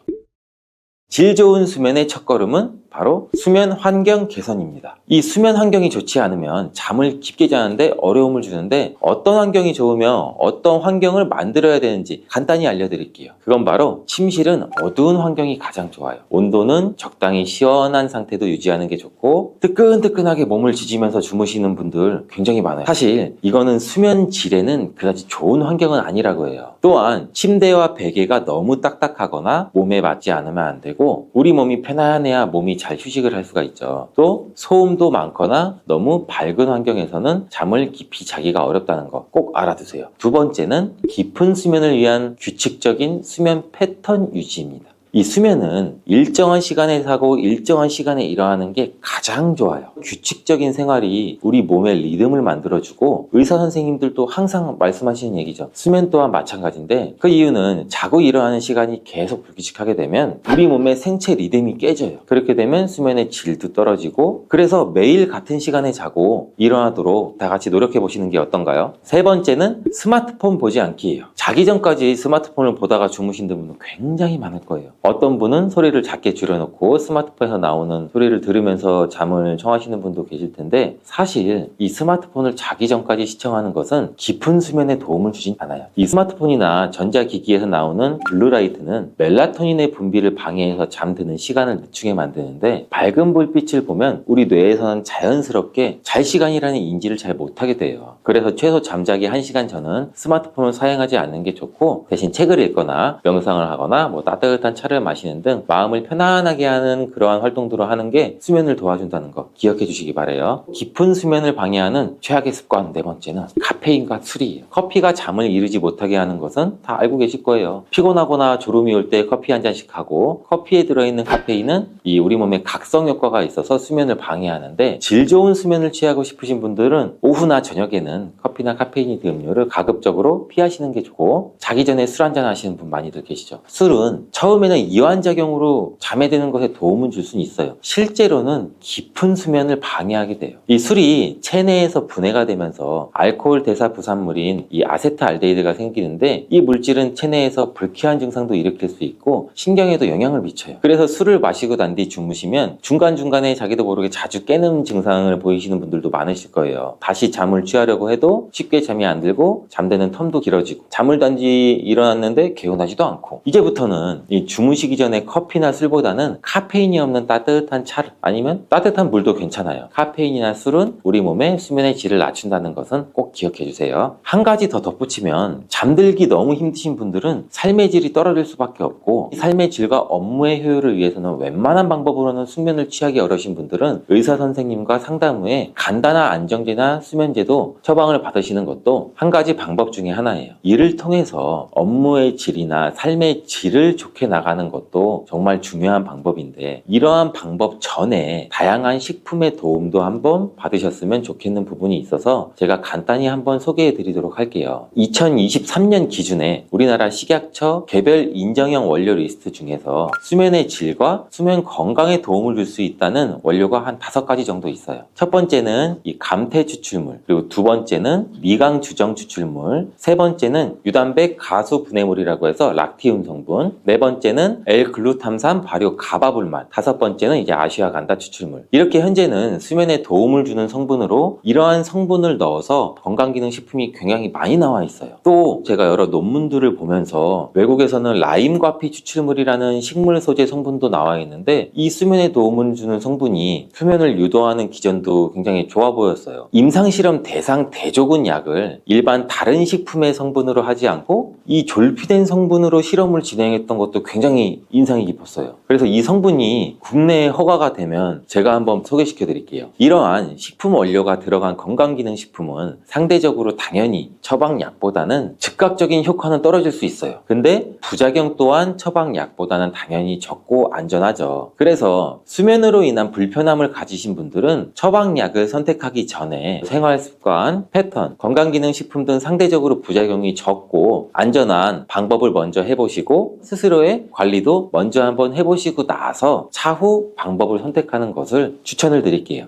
질 좋은 수면의 첫걸음은 바로 수면 환경 개선입니다. 이 수면 환경이 좋지 않으면 잠을 깊게 자는데 어려움을 주는데, 어떤 환경이 좋으며 어떤 환경을 만들어야 되는지 간단히 알려드릴게요. 그건 바로 침실은 어두운 환경이 가장 좋아요. 온도는 적당히 시원한 상태도 유지하는 게 좋고, 뜨끈뜨끈하게 몸을 지지면서 주무시는 분들 굉장히 많아요. 사실 이거는 수면 질에는 그다지 좋은 환경은 아니라고 해요. 또한 침대와 베개가 너무 딱딱하거나 몸에 맞지 않으면 안 되고, 우리 몸이 편안해야 몸이 잘 휴식을 할 수가 있죠. 또 소음도 많거나 너무 밝은 환경에서는 잠을 깊이 자기가 어렵다는 거 꼭 알아두세요. 두 번째는 깊은 수면을 위한 규칙적인 수면 패턴 유지입니다. 이 수면은 일정한 시간에 자고 일정한 시간에 일어나는 게 가장 좋아요. 규칙적인 생활이 우리 몸의 리듬을 만들어주고, 의사 선생님들도 항상 말씀하시는 얘기죠. 수면 또한 마찬가지인데, 그 이유는 자고 일어나는 시간이 계속 불규칙하게 되면 우리 몸의 생체 리듬이 깨져요. 그렇게 되면 수면의 질도 떨어지고, 그래서 매일 같은 시간에 자고 일어나도록 다 같이 노력해 보시는 게 어떤가요? 세 번째는 스마트폰 보지 않기예요. 자기 전까지 스마트폰을 보다가 주무신 분은 굉장히 많을 거예요. 어떤 분은 소리를 작게 줄여놓고 스마트폰에서 나오는 소리를 들으면서 잠을 청하시는 분도 계실 텐데, 사실 이 스마트폰을 자기 전까지 시청하는 것은 깊은 수면에 도움을 주진 않아요. 이 스마트폰이나 전자기기에서 나오는 블루라이트는 멜라토닌의 분비를 방해해서 잠드는 시간을 늦추게 만드는데, 밝은 불빛을 보면 우리 뇌에서는 자연스럽게 잘 시간이라는 인지를 잘 못하게 돼요. 그래서 최소 잠자기 1시간 전은 스마트폰을 사용하지 않는 게 좋고, 대신 책을 읽거나 명상을 하거나 따뜻한 차를 마시는 등 마음을 편안하게 하는 그러한 활동들을 하는 게 수면을 도와준다는 거 기억해 주시기 바라요. 깊은 수면을 방해하는 최악의 습관 네 번째는 카페인과 술이에요. 커피가 잠을 이루지 못하게 하는 것은 다 알고 계실 거예요. 피곤하거나 졸음이 올 때 커피 한 잔씩 하고, 커피에 들어있는 카페인은 이 우리 몸에 각성 효과가 있어서 수면을 방해하는데, 질 좋은 수면을 취하고 싶으신 분들은 오후나 저녁에는 커피나 카페인이 든 음료를 가급적으로 피하시는 게 좋고, 자기 전에 술 한잔 하시는 분 많이들 계시죠. 술은 처음에는 이완작용으로 잠에 드는 것에 도움은 줄 수는 있어요. 실제로는 깊은 수면을 방해하게 돼요. 이 술이 체내에서 분해가 되면서 알코올 대사 부산물인 이 아세트알데히드가 생기는데, 이 물질은 체내에서 불쾌한 증상도 일으킬 수 있고 신경에도 영향을 미쳐요. 그래서 술을 마시고 난 뒤 주무시면 중간중간에 자기도 모르게 자주 깨는 증상을 보이시는 분들도 많으실 거예요. 다시 잠을 취하려고 해도 쉽게 잠이 안 들고, 잠드는 텀도 길어지고, 잠을 단지 일어났는데 개운하지도 않고. 이제부터는 이 주무시기 전에 커피나 술보다는 카페인이 없는 따뜻한 차를, 아니면 따뜻한 물도 괜찮아요. 카페인이나 술은 우리 몸의 수면의 질을 낮춘다는 것은 꼭 기억해 주세요. 한 가지 더 덧붙이면, 잠들기 너무 힘드신 분들은 삶의 질이 떨어질 수밖에 없고, 삶의 질과 업무의 효율을 위해서는 웬만한 방법으로는 숙면을 취하기 어려우신 분들은 의사 선생님과 상담 후에 간단한 안정제나 수면제도 처방을 받으시는 것도 한 가지 방법 중에 하나예요. 이를 통해서 업무의 질이나 삶의 질을 좋게 나가는 것도 정말 중요한 방법인데, 이러한 방법 전에 다양한 식품의 도움도 한번 받으셨으면 좋겠는 부분이 있어서 제가 간단히 한번 소개해 드리도록 할게요. 2023년 기준에 우리나라 식약처 개별 인정형 원료 리스트 중에서 수면의 질과 수면 건강에 도움을 줄 수 있다는 원료가 한 5가지 정도 있어요. 첫 번째는 이 감태 추출물, 그리고 두 번째는 미강 주정 추출물, 세 번째는 유단백 가수 분해물이라고 해서 락티움 성분, 네 번째는 번째는 L글루탐산 발효 가바불만, 다섯 번째는 이제 아슈아간다 추출물. 이렇게 현재는 수면에 도움을 주는 성분으로 이러한 성분을 넣어서 건강기능식품이 굉장히 많이 나와 있어요. 또 제가 여러 논문들을 보면서 외국에서는 라임과피 추출물이라는 식물 소재 성분도 나와 있는데 이 수면에 도움을 주는 성분이 수면을 유도하는 기전도 굉장히 좋아 보였어요. 임상실험 대상 대조군 약을 일반 다른 식품의 성분으로 하지 않고 이 졸피된 성분으로 실험을 진행했던 것도 굉장히 인상이 깊었어요. 그래서 이 성분이 국내에 허가가 되면 제가 한번 소개시켜 드릴게요. 이러한 식품 원료가 들어간 건강기능식품은 상대적으로 당연히 처방약보다는 즉각적인 효과는 떨어질 수 있어요. 근데 부작용 또한 처방약보다는 당연히 적고 안전하죠. 그래서 수면으로 인한 불편함을 가지신 분들은 처방약을 선택하기 전에 생활습관, 패턴, 건강기능식품 등 상대적으로 부작용이 적고 안전한 방법을 먼저 해보시고 스스로의 관리도 먼저 한번 해보시고 나서 차후 방법을 선택하는 것을 추천을 드릴게요.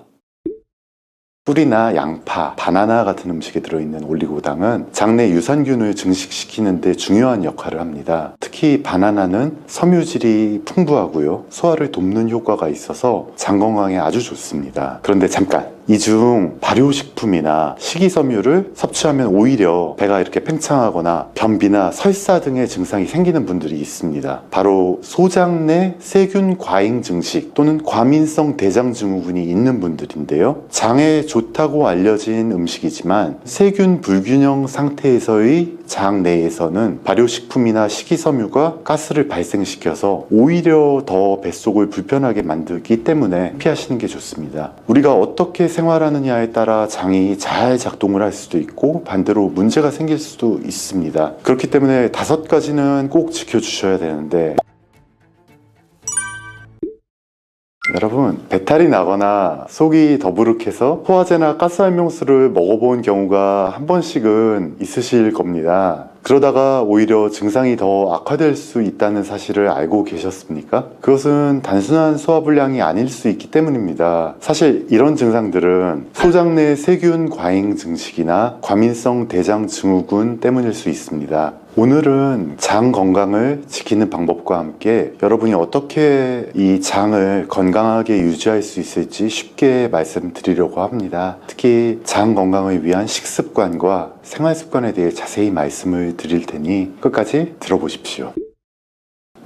꿀이나 양파, 바나나 같은 음식에 들어있는 올리고당은 장내 유산균을 증식시키는 데 중요한 역할을 합니다. 특히 바나나는 섬유질이 풍부하고요, 소화를 돕는 효과가 있어서 장 건강에 아주 좋습니다. 그런데 잠깐, 이 중 발효식품이나 식이섬유를 섭취하면 오히려 배가 이렇게 팽창하거나 변비나 설사 등의 증상이 생기는 분들이 있습니다. 바로 소장내 세균 과잉 증식 또는 과민성 대장 증후군이 있는 분들인데요. 장에 좋다고 알려진 음식이지만 세균 불균형 상태에서의 장 내에서는 발효식품이나 식이섬유가 가스를 발생시켜서 오히려 더 뱃속을 불편하게 만들기 때문에 피하시는 게 좋습니다. 우리가 어떻게 생활하느냐에 따라 장이 잘 작동을 할 수도 있고 반대로 문제가 생길 수도 있습니다. 그렇기 때문에 5가지는 꼭 지켜주셔야 되는데, 여러분, 배탈이 나거나 속이 더부룩해서 소화제나 가스활명수를 먹어본 경우가 한 번씩은 있으실 겁니다. 그러다가 오히려 증상이 더 악화될 수 있다는 사실을 알고 계셨습니까? 그것은 단순한 소화불량이 아닐 수 있기 때문입니다. 사실 이런 증상들은 소장내 세균 과잉 증식이나 과민성 대장 증후군 때문일 수 있습니다. 오늘은 장 건강을 지키는 방법과 함께 여러분이 어떻게 이 장을 건강하게 유지할 수 있을지 쉽게 말씀드리려고 합니다. 특히 장 건강을 위한 식습관과 생활습관에 대해 자세히 말씀을 드릴 테니 끝까지 들어보십시오.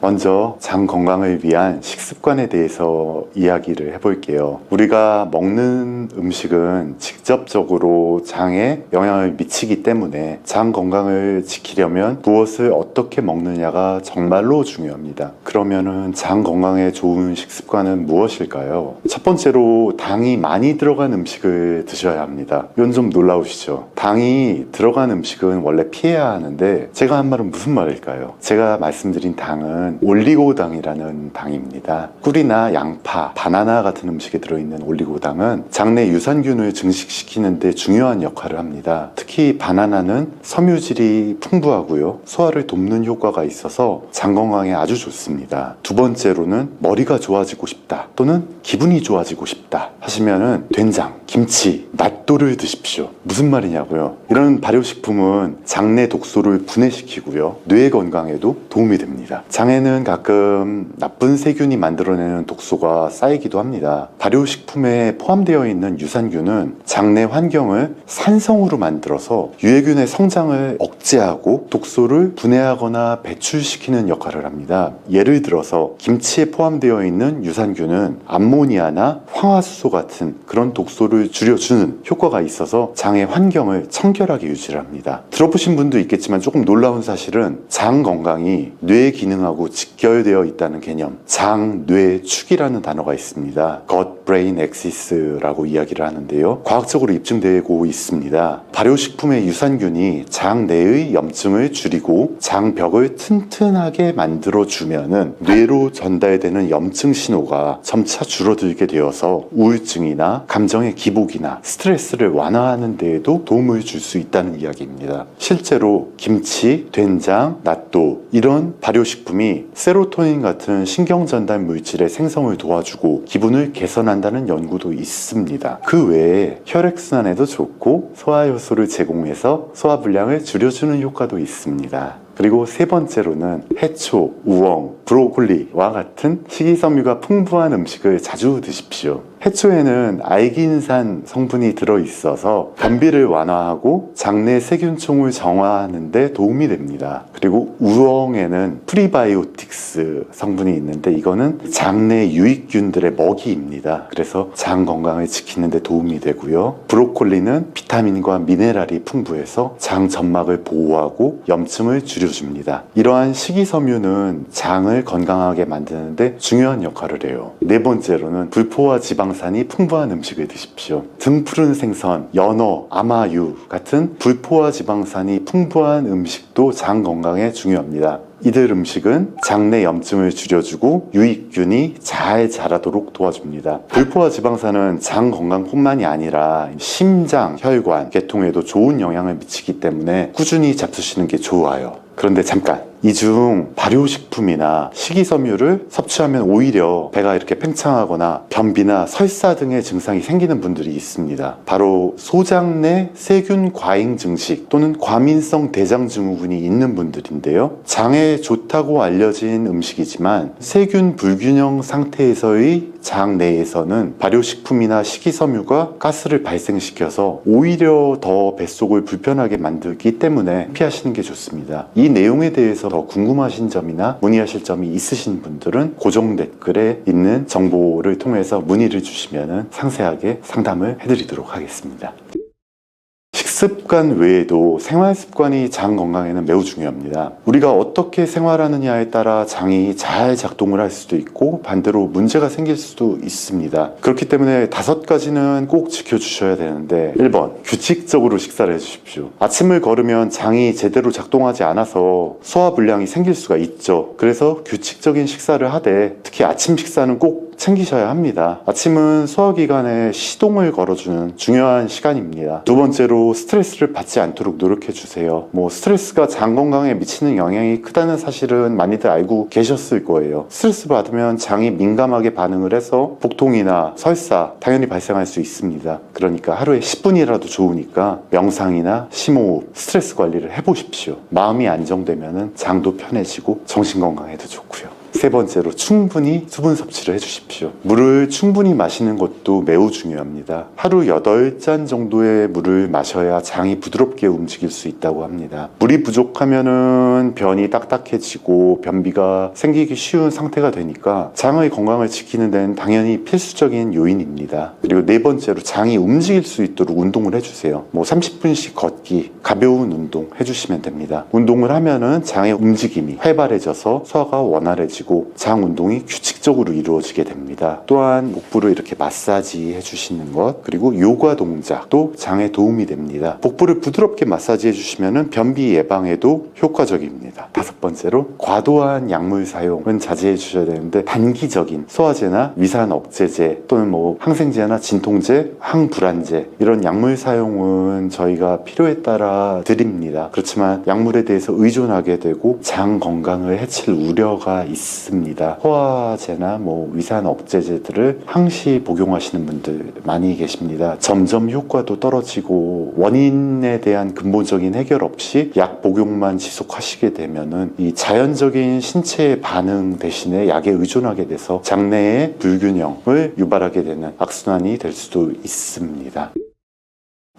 먼저 장 건강을 위한 식습관에 대해서 이야기를 해볼게요. 우리가 먹는 음식은 직접적으로 장에 영향을 미치기 때문에 장 건강을 지키려면 무엇을 어떻게 먹느냐가 정말로 중요합니다. 그러면은 장 건강에 좋은 식습관은 무엇일까요? 첫 번째로 당이 많이 들어간 음식을 드셔야 합니다. 이건 좀 놀라우시죠? 당이 들어간 음식은 원래 피해야 하는데 제가 한 말은 무슨 말일까요? 제가 말씀드린 당은 올리고당이라는 당입니다. 꿀이나 양파, 바나나 같은 음식에 들어있는 올리고당은 장내 유산균을 증식시키는 데 중요한 역할을 합니다. 특히 바나나는 섬유질이 풍부하고요, 소화를 돕는 효과가 있어서 장 건강에 아주 좋습니다. 두 번째로는 머리가 좋아지고 싶다 또는 기분이 좋아지고 싶다 하시면은 된장, 김치, 낫또를 드십시오. 무슨 말이냐고요? 이런 발효식품은 장내 독소를 분해시키고요, 뇌 건강에도 도움이 됩니다. 장에는 가끔 나쁜 세균이 만들어내는 독소가 쌓이기도 합니다. 발효식품에 포함되어 있는 유산균은 장내 환경을 산성으로 만들어서 유해균의 성장을 억제하고 독소를 분해하거나 배출시키는 역할을 합니다. 예를 들어서 김치에 포함되어 있는 유산균은 암모니아나 황화수소 같은 그런 독소를 줄여주는 효과가 있어서 장의 환경을 청결하게 유지합니다. 들어보신 분도 있겠지만 조금 놀라운 사실은 장 건강이 뇌 기능하고 직결되어 있다는 개념, 장뇌축이라는 단어가 있습니다. gut-brain axis라고 이야기를 하는데요, 과학적으로 입증되고 있습니다. 발효식품의 유산균이 장 내의 염증을 줄이고 장벽을 튼튼하게 만들어주면은 뇌로 전달되는 염증 신호가 점차 줄어들게 되어서 우울증이나 감정의 기복이나 스트레스를 완화하는 데에도 도움을 줄 수 있다는 이야기입니다. 실제로 김치, 된장, 낫또 이런 발효식품이 세로토닌 같은 신경전달 물질의 생성을 도와주고 기분을 개선한다는 연구도 있습니다. 그 외에 혈액순환에도 좋고 소화효소를 제공해서 소화불량을 줄여주는 효과도 있습니다. 그리고 세 번째로는 해초, 우엉, 브로콜리와 같은 식이섬유가 풍부한 음식을 자주 드십시오. 해초에는 알긴산 성분이 들어있어서 변비를 완화하고 장내 세균총을 정화하는 데 도움이 됩니다. 그리고 우엉에는 프리바이오틱스 성분이 있는데 이거는 장내 유익균들의 먹이입니다. 그래서 장 건강을 지키는 데 도움이 되고요. 브로콜리는 비타민과 미네랄이 풍부해서 장 점막을 보호하고 염증을 줄여줍니다. 이러한 식이섬유는 장을 건강하게 만드는 데 중요한 역할을 해요. 네 번째로는 불포화 지방산이 풍부한 음식을 드십시오. 등푸른 생선, 연어, 아마유 같은 불포화 지방산이 풍부한 음식도 장 건강에 중요합니다. 이들 음식은 장내 염증을 줄여주고 유익균이 잘 자라도록 도와줍니다. 불포화 지방산은 장 건강뿐만이 아니라 심장, 혈관, 계통에도 좋은 영향을 미치기 때문에 꾸준히 잡수시는 게 좋아요. 그런데 잠깐, 이 중 발효식품이나 식이섬유를 섭취하면 오히려 배가 이렇게 팽창하거나 변비나 설사 등의 증상이 생기는 분들이 있습니다. 바로 소장 내 세균 과잉 증식 또는 과민성 대장 증후군이 있는 분들인데요. 장에 좋다고 알려진 음식이지만 세균 불균형 상태에서의 장 내에서는 발효식품이나 식이섬유가 가스를 발생시켜서 오히려 더 뱃속을 불편하게 만들기 때문에 피하시는 게 좋습니다. 이 내용에 대해서 더 궁금하신 점이나 문의하실 점이 있으신 분들은 고정 댓글에 있는 정보를 통해서 문의를 주시면 상세하게 상담을 해드리도록 하겠습니다. 식습관 외에도 생활 습관이 장 건강에는 매우 중요합니다. 우리가 어떻게 생활하느냐에 따라 장이 잘 작동을 할 수도 있고 반대로 문제가 생길 수도 있습니다. 그렇기 때문에 5가지는 꼭 지켜주셔야 되는데 1번, 규칙적으로 식사를 해주십시오. 아침을 걸으면 장이 제대로 작동하지 않아서 소화불량이 생길 수가 있죠. 그래서 규칙적인 식사를 하되 특히 아침 식사는 꼭 챙기셔야 합니다. 아침은 소화기관에 시동을 걸어주는 중요한 시간입니다. 두 번째로 스트레스를 받지 않도록 노력해 주세요. 스트레스가 장 건강에 미치는 영향이 크다는 사실은 많이들 알고 계셨을 거예요. 스트레스 받으면 장이 민감하게 반응을 해서 복통이나 설사 당연히 발생할 수 있습니다. 그러니까 하루에 10분이라도 좋으니까 명상이나 심호흡, 스트레스 관리를 해보십시오. 마음이 안정되면 장도 편해지고 정신 건강에도 좋고요. 세 번째로 충분히 수분 섭취를 해주십시오. 물을 충분히 마시는 것도 매우 중요합니다. 하루 8잔 정도의 물을 마셔야 장이 부드럽게 움직일 수 있다고 합니다. 물이 부족하면은 변이 딱딱해지고 변비가 생기기 쉬운 상태가 되니까 장의 건강을 지키는 데는 당연히 필수적인 요인입니다. 그리고 네 번째로 장이 움직일 수 있도록 운동을 해주세요. 30분씩 걷기, 가벼운 운동 해주시면 됩니다. 운동을 하면은 장의 움직임이 활발해져서 소화가 원활해지고 장 운동이 규칙적으로 이루어지게 됩니다. 또한 복부를 이렇게 마사지 해주시는 것, 그리고 요가 동작도 장에 도움이 됩니다. 복부를 부드럽게 마사지 해주시면 변비 예방에도 효과적입니다. 5번째로 과도한 약물 사용은 자제해 주셔야 되는데 단기적인 소화제나 위산 억제제 또는 항생제나 진통제, 항불안제 이런 약물 사용은 저희가 필요에 따라 드립니다. 그렇지만 약물에 대해서 의존하게 되고 장 건강을 해칠 우려가 있습니다. 소화제나 위산 억제제들을 항시 복용하시는 분들 많이 계십니다. 점점 효과도 떨어지고 원인에 대한 근본적인 해결 없이 약 복용만 지속하시게 되면은 이 자연적인 신체의 반응 대신에 약에 의존하게 돼서 장내의 불균형을 유발하게 되는 악순환이 될 수도 있습니다.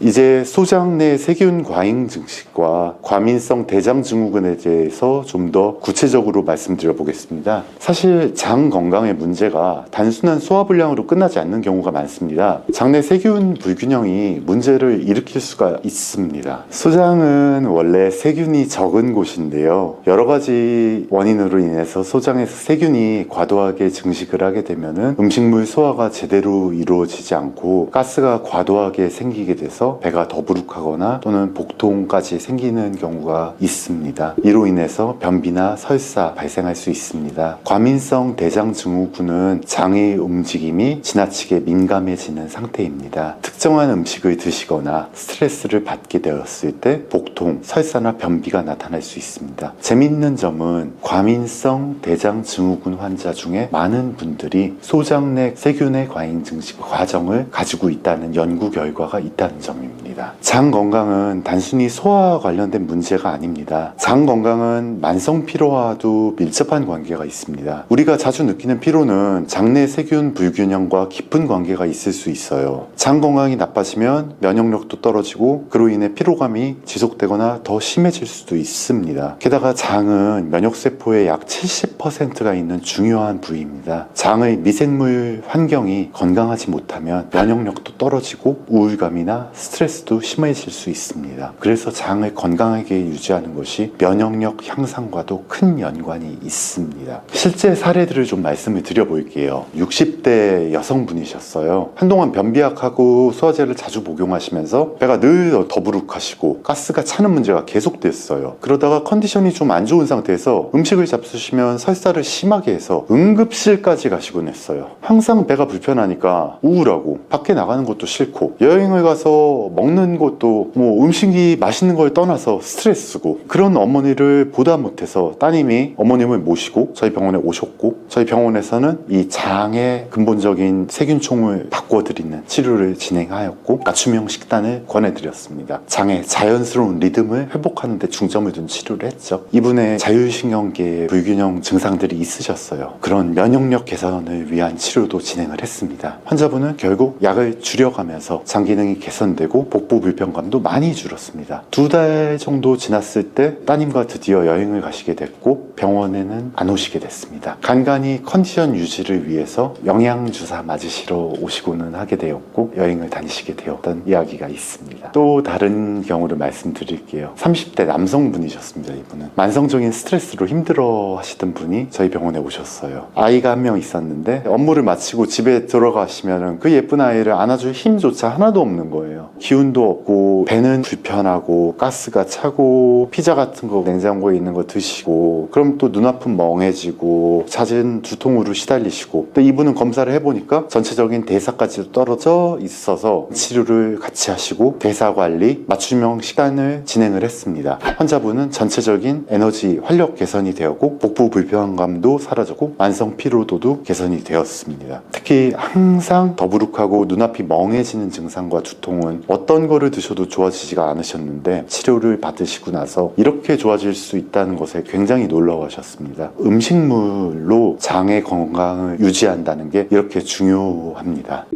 이제 소장 내 세균 과잉 증식과 과민성 대장 증후군에 대해서 좀 더 구체적으로 말씀드려 보겠습니다. 사실 장 건강의 문제가 단순한 소화불량으로 끝나지 않는 경우가 많습니다. 장내 세균 불균형이 문제를 일으킬 수가 있습니다. 소장은 원래 세균이 적은 곳인데요. 여러 가지 원인으로 인해서 소장에서 세균이 과도하게 증식을 하게 되면 음식물 소화가 제대로 이루어지지 않고 가스가 과도하게 생기게 돼서 배가 더부룩하거나 또는 복통까지 생기는 경우가 있습니다. 이로 인해서 변비나 설사 발생할 수 있습니다. 과민성 대장 증후군은 장의 움직임이 지나치게 민감해지는 상태입니다. 특정한 음식을 드시거나 스트레스를 받게 되었을 때 복통, 설사나 변비가 나타날 수 있습니다. 재미있는 점은 과민성 대장 증후군 환자 중에 많은 분들이 소장 내 세균의 과잉 증식 과정을 가지고 있다는 연구 결과가 있다는 점입니다. 있습니다. 장 건강은 단순히 소화와 관련된 문제가 아닙니다. 장 건강은 만성 피로와도 밀접한 관계가 있습니다. 우리가 자주 느끼는 피로는 장내 세균 불균형과 깊은 관계가 있을 수 있어요. 장 건강이 나빠지면 면역력도 떨어지고 그로 인해 피로감이 지속되거나 더 심해질 수도 있습니다. 게다가 장은 면역세포의 약 70%가 있는 중요한 부위입니다. 장의 미생물 환경이 건강하지 못하면 면역력도 떨어지고 우울감이나 스트레스도 심해질 수 있습니다. 그래서 장을 건강하게 유지하는 것이 면역력 향상과도 큰 연관이 있습니다. 실제 사례들을 좀 말씀을 드려볼게요. 60대 여성분이셨어요. 한동안 변비약하고 소화제를 자주 복용하시면서 배가 늘 더부룩하시고 가스가 차는 문제가 계속됐어요. 그러다가 컨디션이 좀 안 좋은 상태에서 음식을 잡수시면 설사를 심하게 해서 응급실까지 가시곤 했어요. 항상 배가 불편하니까 우울하고 밖에 나가는 것도 싫고 여행을 가서 먹는 것도 음식이 맛있는 걸 떠나서 스트레스고, 그런 어머니를 보다 못해서 따님이 어머님을 모시고 저희 병원에 오셨고, 저희 병원에서는 이 장의 근본적인 세균총을 바꿔드리는 치료를 진행하였고 맞춤형 식단을 권해드렸습니다. 장의 자연스러운 리듬을 회복하는 데 중점을 둔 치료를 했죠. 이분의 자율신경계 불균형 증상들이 있으셨어요. 그런 면역력 개선을 위한 치료도 진행을 했습니다. 환자분은 결국 약을 줄여가면서 장 기능이 개선되고 복부 불편감도 많이 줄었습니다. 2달 정도 지났을 때 따님과 드디어 여행을 가시게 됐고 병원에는 안 오시게 됐습니다. 간간히 컨디션 유지를 위해서 영양주사 맞으시러 오시고는 하게 되었고 여행을 다니시게 되었던 이야기가 있습니다. 또 다른 경우를 말씀드릴게요. 30대 남성분이셨습니다. 이분은 만성적인 스트레스로 힘들어 하시던 분이 저희 병원에 오셨어요. 아이가 한 명 있었는데 업무를 마치고 집에 들어가시면 그 예쁜 아이를 안아줄 힘조차 하나도 없는 거예요. 기운도 없고 배는 불편하고 가스가 차고 피자 같은 거 냉장고에 있는 거 드시고 그럼 또 눈아픈 멍해지고 잦은 두통으로 시달리시고, 또 이분은 검사를 해보니까 전체적인 대사까지도 떨어져 있어서 치료를 같이 하시고 대사관리, 맞춤형 식단을 진행을 했습니다. 환자분은 전체적인 에너지, 활력 개선이 되었고 복부 불편감도 사라졌고 만성 피로도도 개선이 되었습니다. 특히 항상 더부룩하고 눈앞이 멍해지는 증상과 두통은 어떤 거를 드셔도 좋아지지가 않으셨는데 치료를 받으시고 나서 이렇게 좋아질 수 있다는 것에 굉장히 놀라워하셨습니다. 음식물로 장의 건강을 유지한다는 게 이렇게 중요합니다.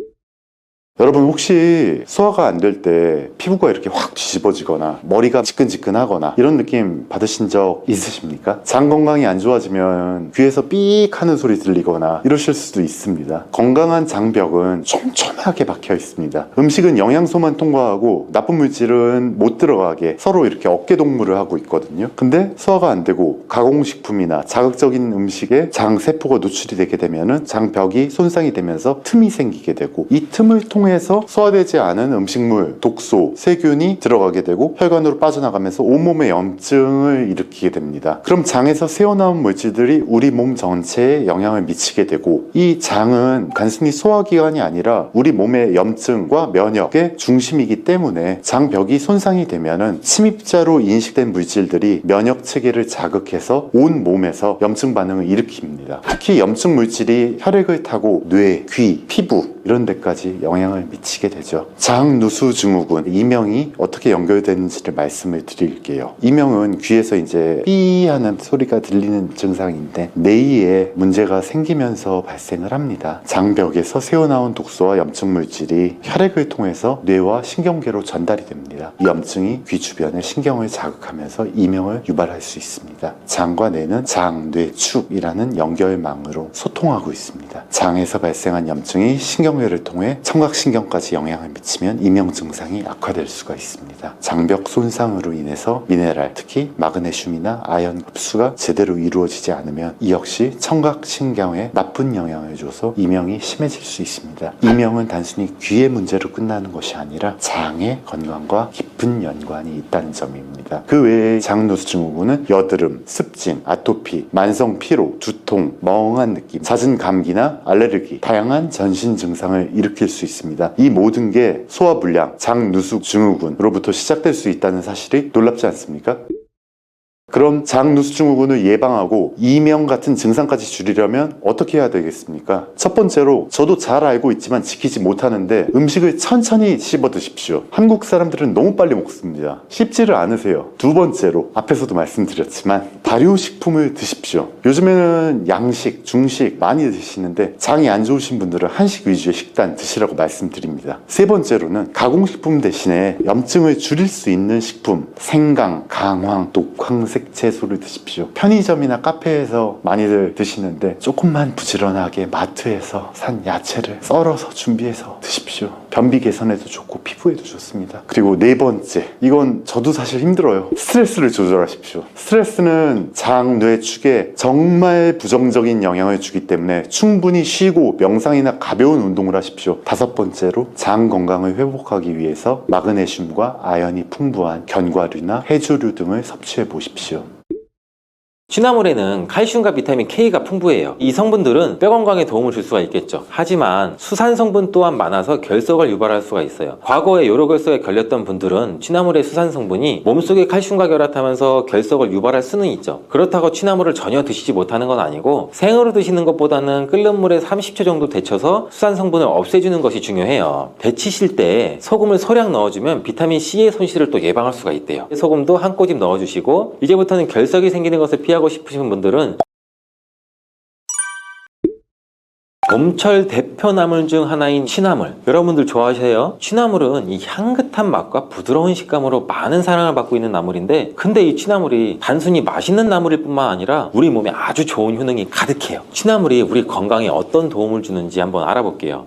여러분 혹시 소화가 안 될 때 피부가 이렇게 확 뒤집어지거나 머리가 지끈지끈하거나 이런 느낌 받으신 적 있으십니까? 장 건강이 안 좋아지면 귀에서 삑 하는 소리 들리거나 이러실 수도 있습니다. 건강한 장벽은 촘촘하게 박혀 있습니다. 음식은 영양소만 통과하고 나쁜 물질은 못 들어가게 서로 이렇게 어깨동무를 하고 있거든요. 근데 소화가 안 되고 가공식품이나 자극적인 음식에 장 세포가 노출이 되게 되면은 장벽이 손상이 되면서 틈이 생기게 되고, 이 틈을 통해서 소화되지 않은 음식물, 독소, 세균이 들어가게 되고 혈관으로 빠져나가면서 온몸에 염증을 일으키게 됩니다. 그럼 장에서 새어나온 물질들이 우리 몸 전체에 영향을 미치게 되고, 이 장은 단순히 소화기관이 아니라 우리 몸의 염증과 면역의 중심이기 때문에 장벽이 손상이 되면은 침입자로 인식된 물질들이 면역 체계를 자극해서 온 몸에서 염증 반응을 일으킵니다. 특히 염증 물질이 혈액을 타고 뇌, 귀, 피부 이런 데까지 영향을 미치게 되죠. 장누수 증후군, 이명이 어떻게 연결되는지를 말씀을 드릴게요. 이명은 귀에서 이제 삐 하는 소리가 들리는 증상인데 뇌에 문제가 생기면서 발생을 합니다. 장벽에서 새어나온 독소와 염증 물질이 혈액을 통해서 뇌와 신경계로 전달이 됩니다. 이 염증이 귀 주변의 신경을 자극하면서 이명을 유발할 수 있습니다. 장과 뇌는 장, 뇌, 축이라는 연결망으로 소통하고 있습니다. 장에서 발생한 염증이 신경계를 통해 청각신경까지 영향을 미치면 이명 증상이 악화될 수가 있습니다. 장벽 손상으로 인해서 미네랄, 특히 마그네슘이나 아연 흡수가 제대로 이루어지지 않으면 이 역시 청각신경에 나쁜 영향을 줘서 이명이 심해질 수 있습니다. 이명은 단순히 귀의 문제로 끝나는 것이 아니라 장의 건강과 깊은 연관이 있다는 점입니다. 그 외에 장누수 증후군은 여드름, 습진, 아토피, 만성 피로, 두통, 멍한 느낌, 잦은 감기나 알레르기, 다양한 전신 증상을 일으킬 수 있습니다. 이 모든 게 소화불량, 장누수 증후군으로부터 시작될 수 있다는 사실이 놀랍지 않습니까? 그럼 장누수증후군을 예방하고 이명 같은 증상까지 줄이려면 어떻게 해야 되겠습니까? 첫 번째로 저도 잘 알고 있지만 지키지 못하는데 음식을 천천히 씹어 드십시오. 한국 사람들은 너무 빨리 먹습니다. 씹지를 않으세요. 두 번째로 앞에서도 말씀드렸지만 발효식품을 드십시오. 요즘에는 양식, 중식 많이 드시는데 장이 안 좋으신 분들은 한식 위주의 식단 드시라고 말씀드립니다. 세 번째로는 가공식품 대신에 염증을 줄일 수 있는 식품, 생강, 강황, 녹황색 채소를 드십시오. 편의점이나 카페에서 많이들 드시는데 조금만 부지런하게 마트에서 산 야채를 썰어서 준비해서 드십시오. 변비 개선에도 좋고 피부에도 좋습니다. 그리고 네 번째, 이건 저도 사실 힘들어요. 스트레스를 조절하십시오. 스트레스는 장, 뇌, 축에 정말 부정적인 영향을 주기 때문에 충분히 쉬고 명상이나 가벼운 운동을 하십시오. 다섯 번째로 장 건강을 회복하기 위해서 마그네슘과 아연이 풍부한 견과류나 해조류 등을 섭취해 보십시오. 취나물에는 칼슘과 비타민 K가 풍부해요. 이 성분들은 뼈 건강에 도움을 줄 수가 있겠죠. 하지만 수산 성분 또한 많아서 결석을 유발할 수가 있어요. 과거에 요로결석에 걸렸던 분들은 취나물의 수산 성분이 몸속에 칼슘과 결합하면서 결석을 유발할 수는 있죠. 그렇다고 취나물을 전혀 드시지 못하는 건 아니고 생으로 드시는 것보다는 끓는 물에 30초 정도 데쳐서 수산 성분을 없애주는 것이 중요해요. 데치실 때 소금을 소량 넣어주면 비타민 C의 손실을 또 예방할 수가 있대요. 소금도 한 꼬집 넣어주시고 이제부터는 결석이 생기는 것을 피하고 싶으신 분들은 봄철 대표 나물 중 하나인 취나물, 여러분들 좋아하세요? 취나물은 이 향긋한 맛과 부드러운 식감으로 많은 사랑을 받고 있는 나물인데, 근데 이 취나물이 단순히 맛있는 나물일 뿐만 아니라 우리 몸에 아주 좋은 효능이 가득해요. 취나물이 우리 건강에 어떤 도움을 주는지 한번 알아볼게요.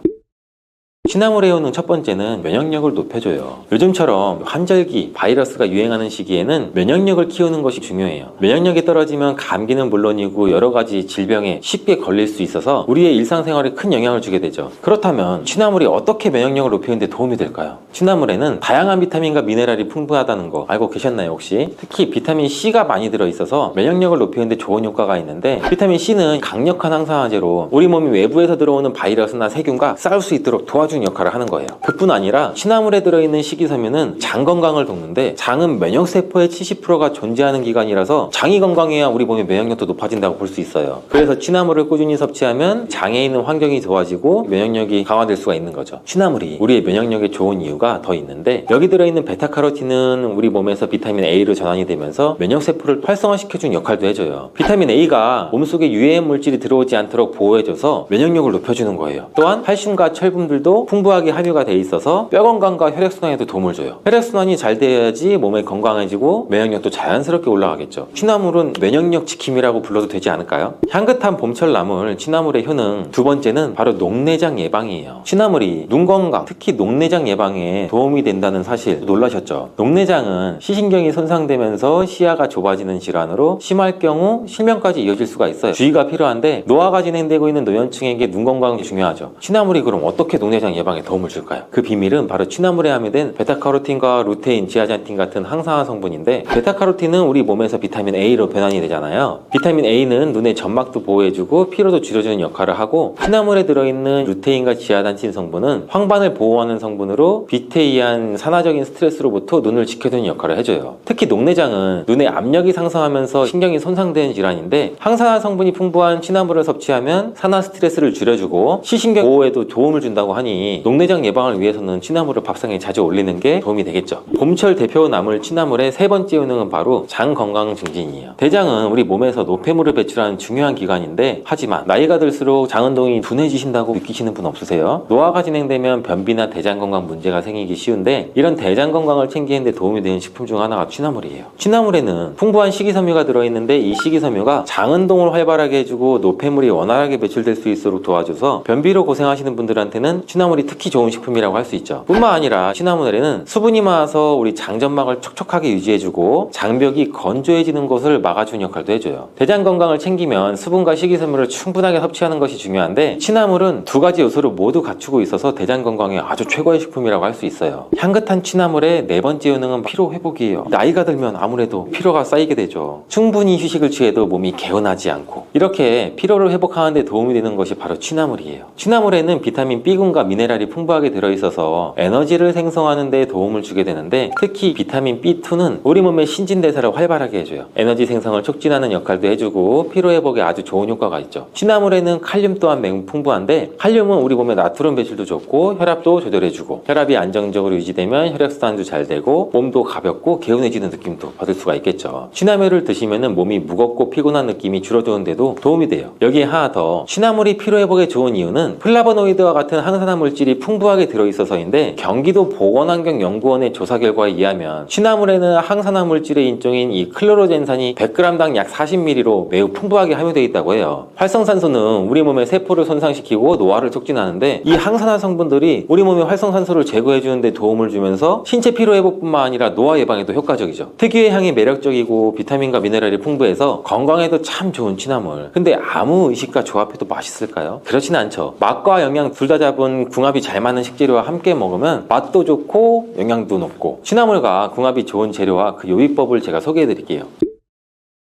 취나물의 효능 첫 번째는 면역력을 높여줘요. 요즘처럼 환절기, 바이러스가 유행하는 시기에는 면역력을 키우는 것이 중요해요. 면역력이 떨어지면 감기는 물론이고 여러 가지 질병에 쉽게 걸릴 수 있어서 우리의 일상생활에 큰 영향을 주게 되죠. 그렇다면 취나물이 어떻게 면역력을 높이는 데 도움이 될까요? 취나물에는 다양한 비타민과 미네랄이 풍부하다는 거 알고 계셨나요 혹시? 특히 비타민 C가 많이 들어있어서 면역력을 높이는 데 좋은 효과가 있는데, 비타민 C는 강력한 항산화제로 우리 몸이 외부에서 들어오는 바이러스나 세균과 싸울 수 있도록 도와주는 역할을 하는 거예요. 그뿐 아니라 취나물에 들어있는 식이섬유는 장 건강을 돕는데, 장은 면역세포의 70%가 존재하는 기관이라서 장이 건강해야 우리 몸의 면역력도 높아진다고 볼 수 있어요. 그래서 취나물을 꾸준히 섭취하면 장에 있는 환경이 좋아지고 면역력이 강화될 수가 있는 거죠. 취나물이 우리의 면역력에 좋은 이유가 더 있는데, 여기 들어있는 베타카로틴은 우리 몸에서 비타민 A로 전환이 되면서 면역세포를 활성화시켜주는 역할도 해줘요. 비타민 A가 몸속에 유해한 물질이 들어오지 않도록 보호해줘서 면역력을 높여주는 거예요. 또한 칼슘과 철분들도 풍부하게 함유가 돼 있어서 뼈 건강과 혈액순환에도 도움을 줘요. 혈액순환이 잘 돼야지 몸이 건강해지고 면역력도 자연스럽게 올라가겠죠. 취나물은 면역력 지킴이라고 불러도 되지 않을까요? 향긋한 봄철 나물 취나물의 효능 두 번째는 바로 녹내장 예방이에요. 취나물이 눈 건강, 특히 녹내장 예방에 도움이 된다는 사실 놀라셨죠? 녹내장은 시신경이 손상되면서 시야가 좁아지는 질환으로 심할 경우 실명까지 이어질 수가 있어요. 주의가 필요한데, 노화가 진행되고 있는 노년층에게 눈 건강이 중요하죠. 취나물이 그럼 어떻게 녹내장 예방에 도움을 줄까요? 그 비밀은 바로 취나물에 함유된 베타카로틴과 루테인, 지아잔틴 같은 항산화 성분인데, 베타카로틴은 우리 몸에서 비타민 A로 변환이 되잖아요. 비타민 A는 눈의 점막도 보호해주고 피로도 줄여주는 역할을 하고, 취나물에 들어있는 루테인과 지아잔틴 성분은 황반을 보호하는 성분으로 빛에 의한 산화적인 스트레스로부터 눈을 지켜주는 역할을 해줘요. 특히 녹내장은 눈의 압력이 상승하면서 신경이 손상되는 질환인데, 항산화 성분이 풍부한 취나물을 섭취하면 산화 스트레스를 줄여주고 시신경 보호에도 도움을 준다고 하니 녹내장 예방을 위해서는 취나물을 밥상에 자주 올리는 게 도움이 되겠죠. 봄철 대표 나물 취나물의 세 번째 효능은 바로 장 건강 증진이에요. 대장은 우리 몸에서 노폐물을 배출하는 중요한 기관인데, 하지만 나이가 들수록 장 운동이 둔해지신다고 느끼시는 분 없으세요? 노화가 진행되면 변비나 대장 건강 문제가 생기기 쉬운데, 이런 대장 건강을 챙기는 데 도움이 되는 식품 중 하나가 취나물이에요. 취나물에는 풍부한 식이섬유가 들어있는데, 이 식이섬유가 장 운동을 활발하게 해주고 노폐물이 원활하게 배출될 수 있도록 도와줘서 변비로 고생하시는 분들한테는 취나물이 특히 좋은 식품이라고 할 수 있죠. 뿐만 아니라 취나물에는 수분이 많아서 우리 장점막을 촉촉하게 유지해주고 장벽이 건조해지는 것을 막아주는 역할도 해줘요. 대장 건강을 챙기면 수분과 식이섬유를 충분하게 섭취하는 것이 중요한데, 취나물은 두 가지 요소를 모두 갖추고 있어서 대장 건강에 아주 최고의 식품이라고 할 수 있어요. 향긋한 취나물의 네 번째 효능은 피로 회복이에요. 나이가 들면 아무래도 피로가 쌓이게 되죠. 충분히 휴식을 취해도 몸이 개운하지 않고, 이렇게 피로를 회복하는 데 도움이 되는 것이 바로 취나물이에요. 취나물에는 비타민 B군과 미네랄 미네랄이 풍부하게 들어있어서 에너지를 생성하는 데 도움을 주게 되는데, 특히 비타민 B2는 우리 몸의 신진대사를 활발하게 해줘요. 에너지 생성을 촉진하는 역할도 해주고 피로회복에 아주 좋은 효과가 있죠. 취나물에는 칼륨 또한 매우 풍부한데, 칼륨은 우리 몸의 나트륨 배출도 좋고 혈압도 조절해주고, 혈압이 안정적으로 유지되면 혈액순환도 잘 되고 몸도 가볍고 개운해지는 느낌도 받을 수가 있겠죠. 취나물을 드시면 몸이 무겁고 피곤한 느낌이 줄어드는데도 도움이 돼요. 여기에 하나 더, 취나물이 피로회복에 좋은 이유는 플라보노이드와 같은 항산화 물질이 풍부하게 들어있어서인데, 경기도 보건환경연구원의 조사 결과에 의하면 취나물에는 항산화 물질의 인종인 이 클로로젠산이 100g당 약 40ml로 매우 풍부하게 함유되어 있다고 해요. 활성산소는 우리 몸의 세포를 손상시키고 노화를 촉진하는데, 이 항산화 성분들이 우리 몸의 활성산소를 제거해주는 데 도움을 주면서 신체 피로회복뿐만 아니라 노화 예방에도 효과적이죠. 특유의 향이 매력적이고 비타민과 미네랄이 풍부해서 건강에도 참 좋은 취나물. 근데 아무 의식과 조합해도 맛있을까요? 그렇진 않죠. 맛과 영양 둘 다 잡은 궁합이 잘 맞는 식재료와 함께 먹으면 맛도 좋고 영양도 높고, 취나물과 궁합이 좋은 재료와 그 요리법을 제가 소개해 드릴게요.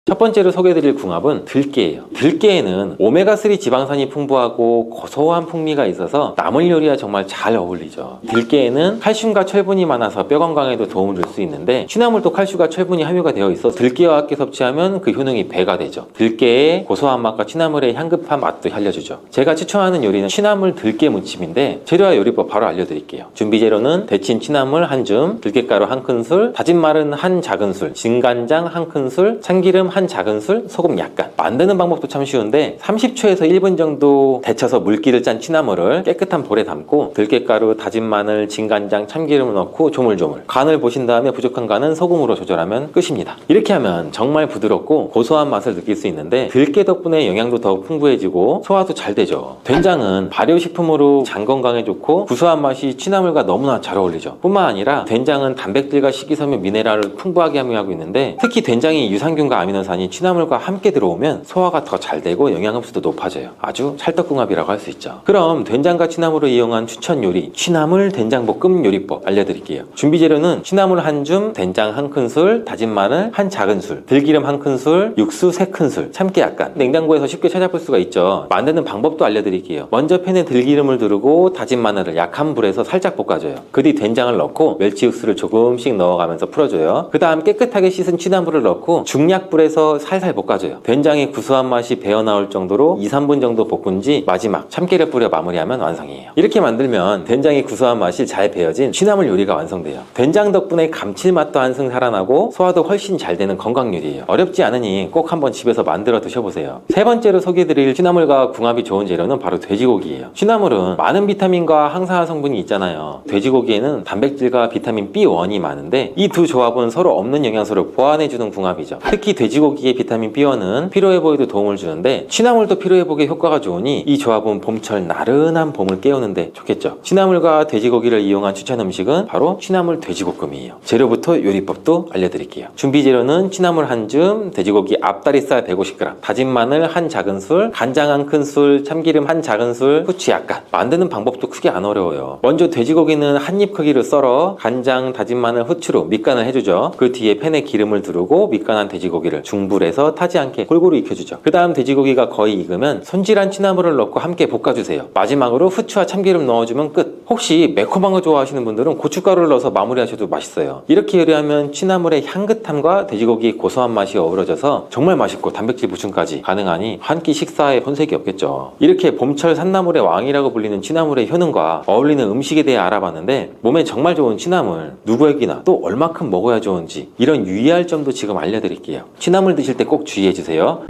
첫 번째로 소개해드릴 궁합은 들깨예요. 들깨에는 오메가3 지방산이 풍부하고 고소한 풍미가 있어서 나물 요리와 정말 잘 어울리죠. 들깨에는 칼슘과 철분이 많아서 뼈 건강에도 도움을 줄 수 있는데, 취나물도 칼슘과 철분이 함유가 되어 있어 들깨와 함께 섭취하면 그 효능이 배가 되죠. 들깨의 고소한 맛과 취나물의 향긋한 맛도 살려주죠. 제가 추천하는 요리는 취나물 들깨 무침인데, 재료와 요리법 바로 알려드릴게요. 준비 재료는 데친 취나물 한 줌, 들깨가루 한 큰술, 다진 마른 한 작은술, 진간장 한 큰술, 참기름 한 작은술, 소금 약간. 만드는 방법도 참 쉬운데 30초에서 1분 정도 데쳐서 물기를 짠 취나물을 깨끗한 볼에 담고 들깨가루, 다진 마늘, 진간장, 참기름을 넣고 조물조물 간을 보신 다음에 부족한 간은 소금으로 조절하면 끝입니다. 이렇게 하면 정말 부드럽고 고소한 맛을 느낄 수 있는데, 들깨 덕분에 영양도 더 풍부해지고 소화도 잘 되죠. 된장은 발효식품으로 장 건강에 좋고 구수한 맛이 취나물과 너무나 잘 어울리죠. 뿐만 아니라 된장은 단백질과 식이섬유, 미네랄을 풍부하게 함유하고 있는데, 특히 된장이 유산균과 아미노산이 취나물과 함께 들어오면 소화가 더 잘 되고 영양 흡수도 높아져요. 아주 찰떡궁합이라고 할 수 있죠. 그럼 된장과 취나물을 이용한 추천 요리, 취나물 된장볶음 요리법 알려드릴게요. 준비 재료는 취나물 한 줌, 된장 한 큰술, 다진 마늘 한 작은술, 들기름 한 큰술, 육수 3큰술, 참깨 약간. 냉장고에서 쉽게 찾아볼 수가 있죠. 만드는 방법도 알려드릴게요. 먼저 팬에 들기름을 두르고 다진 마늘을 약한 불에서 살짝 볶아줘요. 그 뒤 된장을 넣고 멸치 육수를 조금씩 넣어가면서 풀어줘요. 그 다음 깨끗하게 씻은 취나물을 넣고 중약불에서 살살 볶아줘요. 된장의 구수한 맛이 배어나올 정도로 2-3분 정도 볶은 뒤 마지막 참깨를 뿌려 마무리하면 완성이에요. 이렇게 만들면 된장의 구수한 맛이 잘 배어진 취나물 요리가 완성돼요. 된장 덕분에 감칠맛도 한층 살아나고 소화도 훨씬 잘 되는 건강 요리예요. 어렵지 않으니 꼭 한번 집에서 만들어 드셔보세요. 세 번째로 소개해드릴 취나물과 궁합이 좋은 재료는 바로 돼지고기예요. 취나물은 많은 비타민과 항산화 성분이 있잖아요. 돼지고기에는 단백질과 비타민 B1이 많은데, 이 두 조합은 서로 없는 영양소를 보완해주는 궁합이죠. 특히 돼지고기의 비타민 B1은 피로회복에도 도움을 주는데, 취나물도 피로회복에 효과가 좋으니 이 조합은 봄철 나른한 봄을 깨우는데 좋겠죠. 취나물과 돼지고기를 이용한 추천 음식은 바로 취나물 돼지볶음이에요. 재료부터 요리법도 알려드릴게요. 준비 재료는 취나물 한 줌, 돼지고기 앞다리살 150g, 다진 마늘 한 작은술, 간장 한 큰술, 참기름 한 작은술, 후추 약간. 만드는 방법도 크게 안 어려워요. 먼저 돼지고기는 한 입 크기로 썰어 간장, 다진 마늘, 후추로 밑간을 해주죠. 그 뒤에 팬에 기름을 두르고 밑간한 돼지고기를 중불에서 타지 않게 골고루 익혀주죠. 그 다음 돼지고기가 거의 익으면 손질한 취나물을 넣고 함께 볶아주세요. 마지막으로 후추와 참기름 넣어주면 끝. 혹시 매콤한 거 좋아하시는 분들은 고춧가루를 넣어서 마무리하셔도 맛있어요. 이렇게 요리하면 취나물의 향긋함과 돼지고기의 고소한 맛이 어우러져서 정말 맛있고 단백질 보충까지 가능하니 한 끼 식사에 손색이 없겠죠. 이렇게 봄철 산나물의 왕이라고 불리는 취나물의 효능과 어울리는 음식에 대해 알아봤는데, 몸에 정말 좋은 취나물 누구에게나 또 얼마큼 먹어야 좋은지 이런 유의할 점도 지금 알려드릴게요. 취나물 드실 때 꼭 주의해주세요.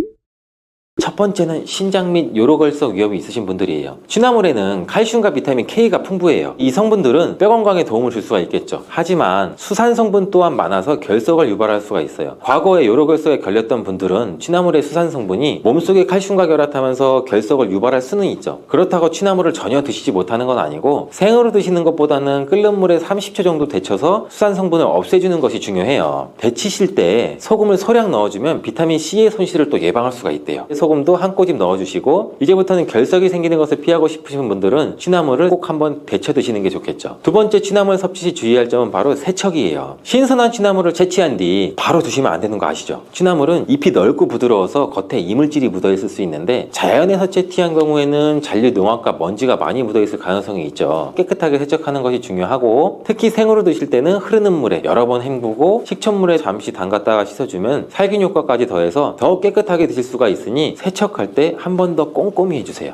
첫 번째는 신장 및 요로결석 위험이 있으신 분들이에요. 취나물에는 칼슘과 비타민 K가 풍부해요. 이 성분들은 뼈 건강에 도움을 줄 수가 있겠죠. 하지만 수산 성분 또한 많아서 결석을 유발할 수가 있어요. 과거에 요로결석에 걸렸던 분들은 취나물의 수산 성분이 몸속에 칼슘과 결합하면서 결석을 유발할 수는 있죠. 그렇다고 취나물을 전혀 드시지 못하는 건 아니고, 생으로 드시는 것보다는 끓는 물에 30초 정도 데쳐서 수산 성분을 없애주는 것이 중요해요. 데치실 때 소금을 소량 넣어주면 비타민 C의 손실을 또 예방할 수가 있대요. 소금 소금도 한 꼬집 넣어주시고, 이제부터는 결석이 생기는 것을 피하고 싶으신 분들은 취나물을 꼭 한번 데쳐 드시는 게 좋겠죠. 두 번째 취나물 섭취 시 주의할 점은 바로 세척이에요. 신선한 취나물을 채취한 뒤 바로 두시면 안 되는 거 아시죠? 취나물은 잎이 넓고 부드러워서 겉에 이물질이 묻어 있을 수 있는데, 자연에서 채취한 경우에는 잔류 농약과 먼지가 많이 묻어 있을 가능성이 있죠. 깨끗하게 세척하는 것이 중요하고, 특히 생으로 드실 때는 흐르는 물에 여러 번 헹구고 식초물에 잠시 담갔다가 씻어주면 살균 효과까지 더해서 더욱 깨끗하게 드실 수가 있으니, 세척할 때 한 번 더 꼼꼼히 해주세요.